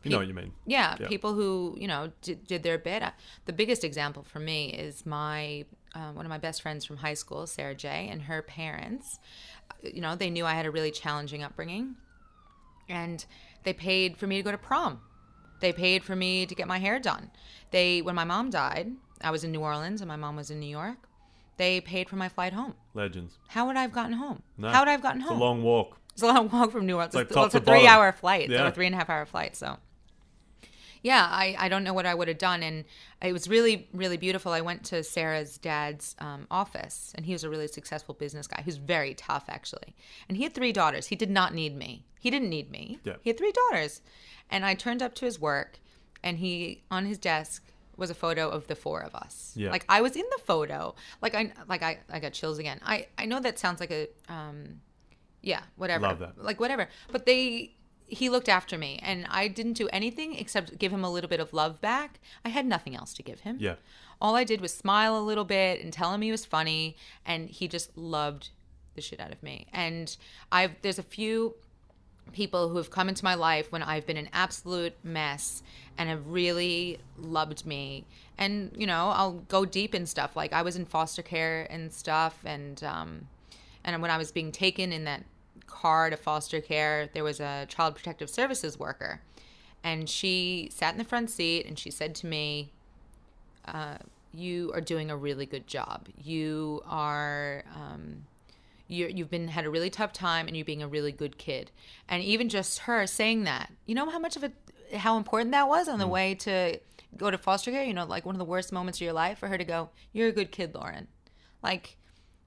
you know what you mean. Yeah, people who, did their bit. The biggest example for me is one of my best friends from high school, Sarah J, and her parents. They knew I had a really challenging upbringing, and they paid for me to go to prom. They paid for me to get my hair done. When my mom died, I was in New Orleans and my mom was in New York. They paid for my flight home. Legends. How would I have gotten home? No, How would I have gotten home? It's a long walk. It's a long walk from New Orleans. It's It's a 3-hour flight, or a 3.5-hour flight. So, yeah, I don't know what I would have done. And it was really, really beautiful. I went to Sarah's dad's office, and he was a really successful business guy who's very tough, actually. And he had 3 daughters. He did not need me. He didn't need me. Yeah. He had 3 daughters. And I turned up to his work, and on his desk was a photo of the 4 of us. Yeah. Like, I was in the photo. I got chills again. I know that sounds like a whatever. Love that. Like, whatever. But he looked after me, and I didn't do anything except give him a little bit of love back. I had nothing else to give him. Yeah. All I did was smile a little bit and tell him he was funny, and he just loved the shit out of me. And there's a few people who have come into my life when I've been an absolute mess and have really loved me. And, I'll go deep in stuff. Like, I was in foster care and stuff, and when I was being taken in that car to foster care, there was a child protective services worker, and she sat in the front seat and she said to me, you are doing a really good job. You are you've had a really tough time, and you're being a really good kid. And even just her saying that, how important that was on the way to go to foster care, like one of the worst moments of your life, for her to go, you're a good kid, Lauren. Like,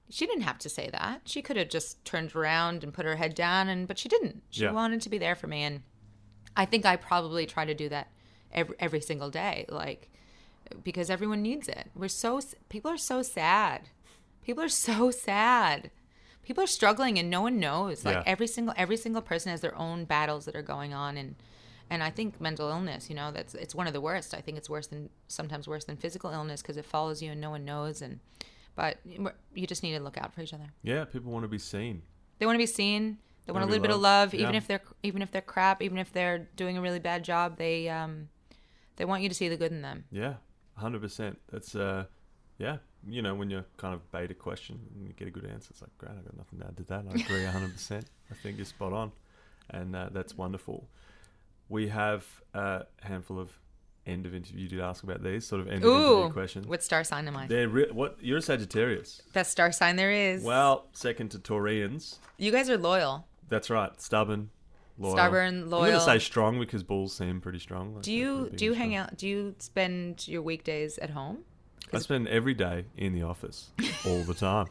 she didn't have to say that. She could have just turned around and put her head down, but she didn't. She wanted to be there for me, and I think I probably try to do that every single day, like, because everyone needs it. People are so sad. People are so sad. People are struggling, and no one knows. Like, every single person has their own battles that are going on, and I think mental illness, it's one of the worst. I think it's sometimes worse than physical illness, because it follows you and no one knows. But you just need to look out for each other. Yeah, people want to be seen. They want to be seen. They want a little bit of love, even if they're crap, even if they're doing a really bad job. They want you to see the good in them. Yeah, 100%. That's when you kind of bait a question and you get a good answer, it's like, great, I've got nothing to add to that. I agree 100%. I think you're spot on, and that's wonderful. We have a handful of end of interview. You did ask about these sort of end of interview questions. What star sign am I? You're a Sagittarius. Best star sign there is. Well, second to Taurians. You guys are loyal. That's right. Stubborn, loyal. I'm going to say strong because bulls seem pretty strong. Like, do you hang out? Do you spend your weekdays at home? I spend every day in the office all the time.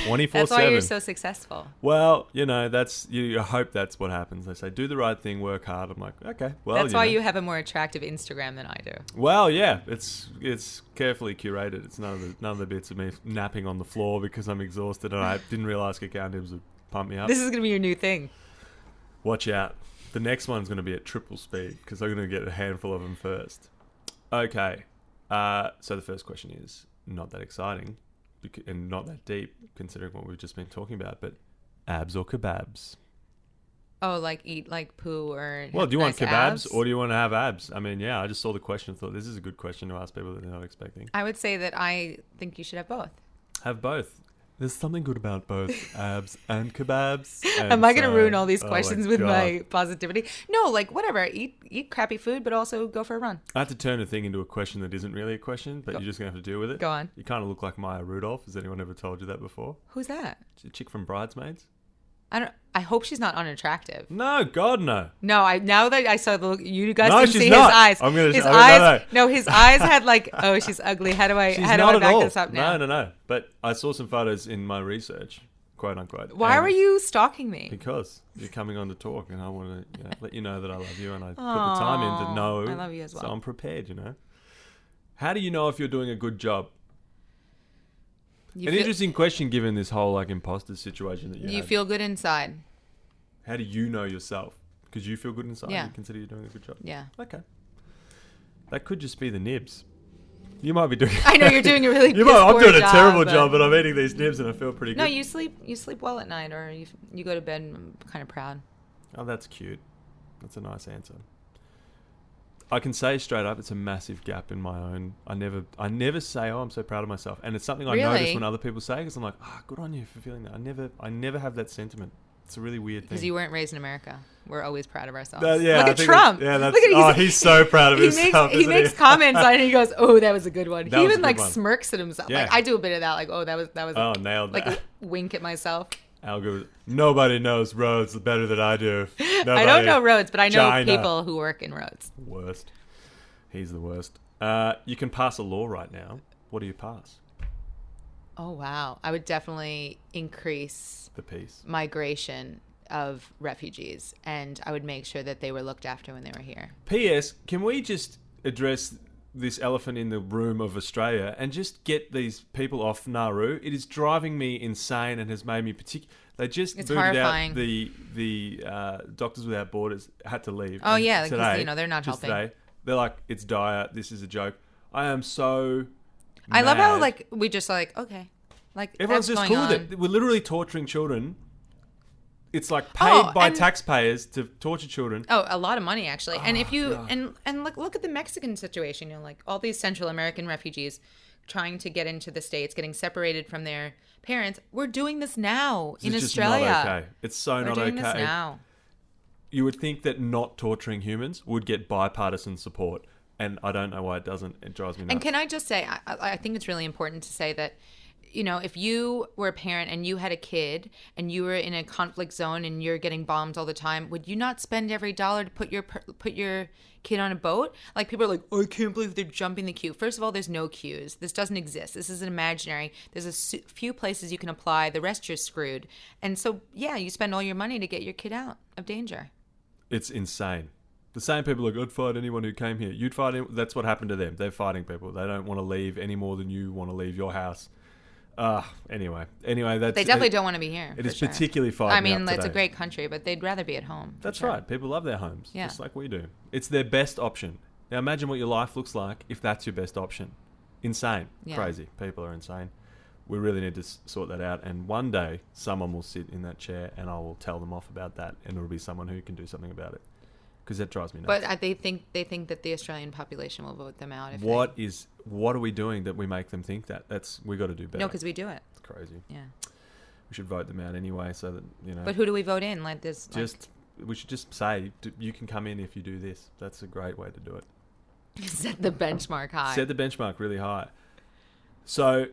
24/7. That's why you're so successful. Well, that's you hope that's what happens. They say do the right thing, work hard. I'm like, okay, well, that's why you have a more attractive Instagram than I do. Well, yeah, it's carefully curated. It's none of the bits of me napping on the floor because I'm exhausted and I didn't realize cacao nibs would pump me up. This is gonna be your new thing. Watch out. The next one's gonna be at triple speed because I'm gonna get a handful of them first. Okay, so the first question is not that exciting. And not that deep, considering what we've just been talking about, but abs or kebabs? Oh, like eat like poo or... Well, do you want kebabs abs? or do you want to have abs? I mean, I just saw the question and thought this is a good question to ask people that they're not expecting. I would say that I think you should have both. Have both. There's something good about both abs and kebabs. Am I going to ruin all these oh questions my with God. my positivity? No, like whatever. Eat crappy food, but also go for a run. I had to turn a thing into a question that isn't really a question, but you're just going to have to deal with it. Go on. You kind of look like Maya Rudolph. Has anyone ever told you that before? Who's that? She's a chick from Bridesmaids. I hope she's not unattractive. No, God, no. No, now that I saw the look, you guys No, didn't she's see not. his eyes. I'm gonna. His no, eyes. no. No, his eyes had like, oh, she's ugly. How do I She's back not at all. this up now? No. But I saw some photos in my research, quote unquote. Why and were you stalking me? Because you're coming on to talk, and I want to let you know that I love you, and I put the time in to know. I love you as well. So I'm prepared. How do you know if you're doing a good job? Interesting question, given this whole like imposter situation that you You had. feel good inside. How do you know yourself? Because you feel good inside. Yeah. You consider you're doing a good job. Yeah. Okay. That could just be the nibs. You might be doing. I know you're doing a really. I'm doing a terrible but... job, but I'm eating these nibs and I feel pretty good. No, you sleep well at night, or you go to bed. And I'm kind of proud. Oh, that's cute. That's a nice answer. I can say straight up, it's a massive gap in my own. I never say, "Oh, I'm so proud of myself," and it's something I notice when other people say, because I'm like, good on you for feeling that. I never have that sentiment. It's a really weird thing. Because you weren't raised in America. We're always proud of ourselves. Look at Trump. He's so proud of himself. He makes comments on it and he goes, "Oh, that was a good one." He even like one. smirks at himself. Yeah. Like I do a bit of that. Like, "Oh, that was." Oh, nailed that. Like wink at myself. Algorithm. Nobody knows Rhodes better than I do. Nobody. I don't know Rhodes, but I know China. people who work in Rhodes. Worst. He's the worst. You can pass a law right now. What do you pass? Oh wow! I would definitely increase The peace. migration of refugees, and I would make sure that they were looked after when they were here. P.S. Can we just address this elephant in the room of Australia and just get these people off Nauru? It is driving me insane and has made me particular. They just It's booted horrifying. out the Doctors Without Borders had to leave. Oh And yeah, because today, they're not just helping. today, they're like, it's dire. This is a joke. I am so. I love how mad. like we just like okay, like Everyone's that's just going cool on. with it. We're literally torturing children. It's like paid by and- taxpayers to torture children. Oh, a lot of money actually. And if you God. and look at the Mexican situation, like all these Central American refugees trying to get into the States, getting separated from their parents. We're doing this now in It's just Australia. not okay. It's so We're not doing this okay. now. You would think that not torturing humans would get bipartisan support, and I don't know why it doesn't. It drives me nuts. And can I just say, I think it's really important to say that, if you were a parent and you had a kid and you were in a conflict zone and you're getting bombed all the time, would you not spend every dollar to put your kid on a boat? Like people are like, I can't believe they're jumping the queue. First of all, there's no queues. This doesn't exist. This is an imaginary. There's a few places you can apply. The rest you're screwed. And so, yeah, you spend all your money to get your kid out of danger. It's insane. The same people are like, I'd fight anyone who came here. You'd fight him. That's what happened to them. They're fighting people. They don't want to leave any more than you want to leave your house. Anyway, that's... They definitely don't want to be here. It is sure. particularly fighting I mean, up it's a today. great country, but they'd rather be at home. for That's sure. right. People love their homes, Yeah. just like we do. It's their best option. Now imagine what your life looks like if that's your best option. Insane. Yeah. Crazy. People are insane. We really need to sort that out. And one day, someone will sit in that chair and I will tell them off about that. And it'll be someone who can do something about it. Because that drives me nuts. But they think that the Australian population will vote them out. What are we doing that we make them think that? We got to do better. No, because we do it. It's crazy. Yeah. We should vote them out anyway so that, But who do we vote in? Like this. we should just say, you can come in if you do this. That's a great way to do it. Set the benchmark high. Set the benchmark really high. So,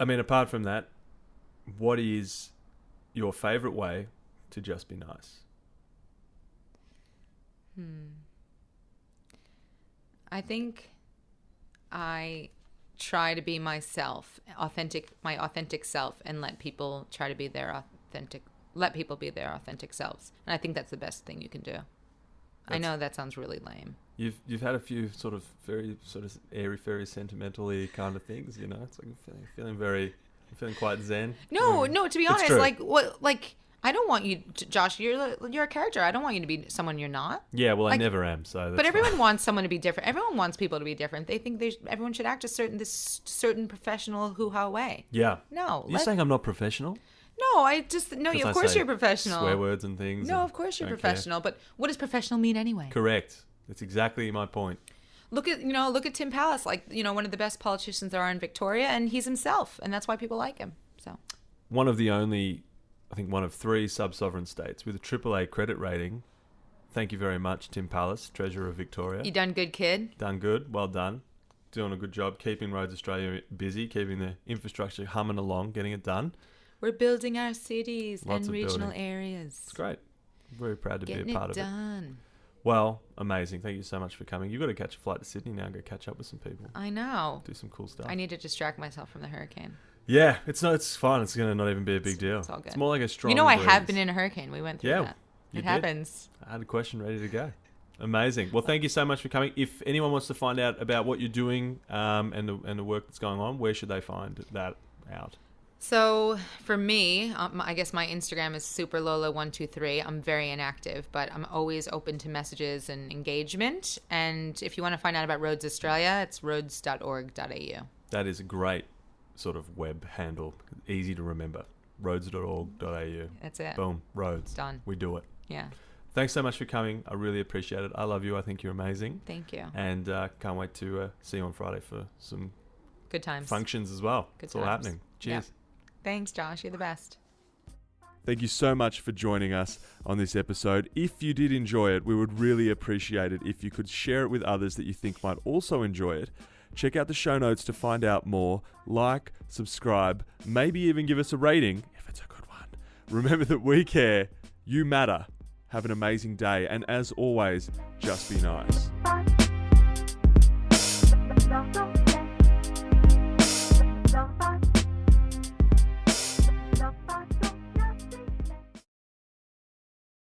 I mean, apart from that, what is your favourite way to just be nice? I think I try to be myself, my authentic self, and let people try to be let people be their authentic selves. And I think that's the best thing you can do. I know that sounds really lame. You've had a few sort of very sort of airy-fairy, sentimental-y kind of things, It's like I'm feeling quite zen. No, to be It's honest, true. I don't want you to, Josh, you're a character. I don't want you to be someone you're not. Yeah, well, I Like, never am, so that's But everyone fine. wants someone to be different. Everyone wants people to be different. They think everyone should act this certain professional hoo-ha way. Yeah. No. You're saying I'm not professional? No, of 'Cause course I you're say professional. Swear words and things. No, and of course you're don't care. professional. But what does professional mean anyway? Correct. That's exactly my point. Look at Tim Pallas, one of the best politicians there are in Victoria, and he's himself, and that's why people like him. So One of the only, I think one of 3 sub-sovereign states with a AAA credit rating. Thank you very much, Tim Pallas, Treasurer of Victoria. you done good, kid. Done good. Well done. Doing a good job keeping Rhodes Australia busy, keeping the infrastructure humming along, getting it done. We're building our cities Lots and of regional building. areas. It's great. Very proud to Getting be a part it of it. done. Well, amazing. Thank you so much for coming. You've got to catch a flight to Sydney now and go catch up with some people. I know. Do some cool stuff. I need to distract myself from the hurricane. Yeah, it's fine. It's going to not even be a big deal. It's all good. It's more like a strong You know, I breeze. have been in a hurricane. We went through Yeah, that. you It did. happens. I had a question ready to go. Amazing. Well, thank you so much for coming. If anyone wants to find out about what you're doing and the work that's going on, where should they find that out? So for me, I guess my Instagram is superlola123. I'm very inactive, but I'm always open to messages and engagement. And if you want to find out about Rhodes Australia, it's rhodes.org.au. That is a great sort of web handle. Easy to remember. Rhodes.org.au. That's it. Boom. Rhodes. Done. We do it. Yeah. Thanks so much for coming. I really appreciate it. I love you. I think you're amazing. Thank you. And can't wait to see you on Friday for some Good times. functions as well. Good it's all times. happening. Cheers. Yep. Thanks, Josh. You're the best. Thank you so much for joining us on this episode. If you did enjoy it, we would really appreciate it if you could share it with others that you think might also enjoy it. Check out the show notes to find out more. Like, subscribe, maybe even give us a rating if it's a good one. Remember that we care. You matter. Have an amazing day. And as always, just be nice.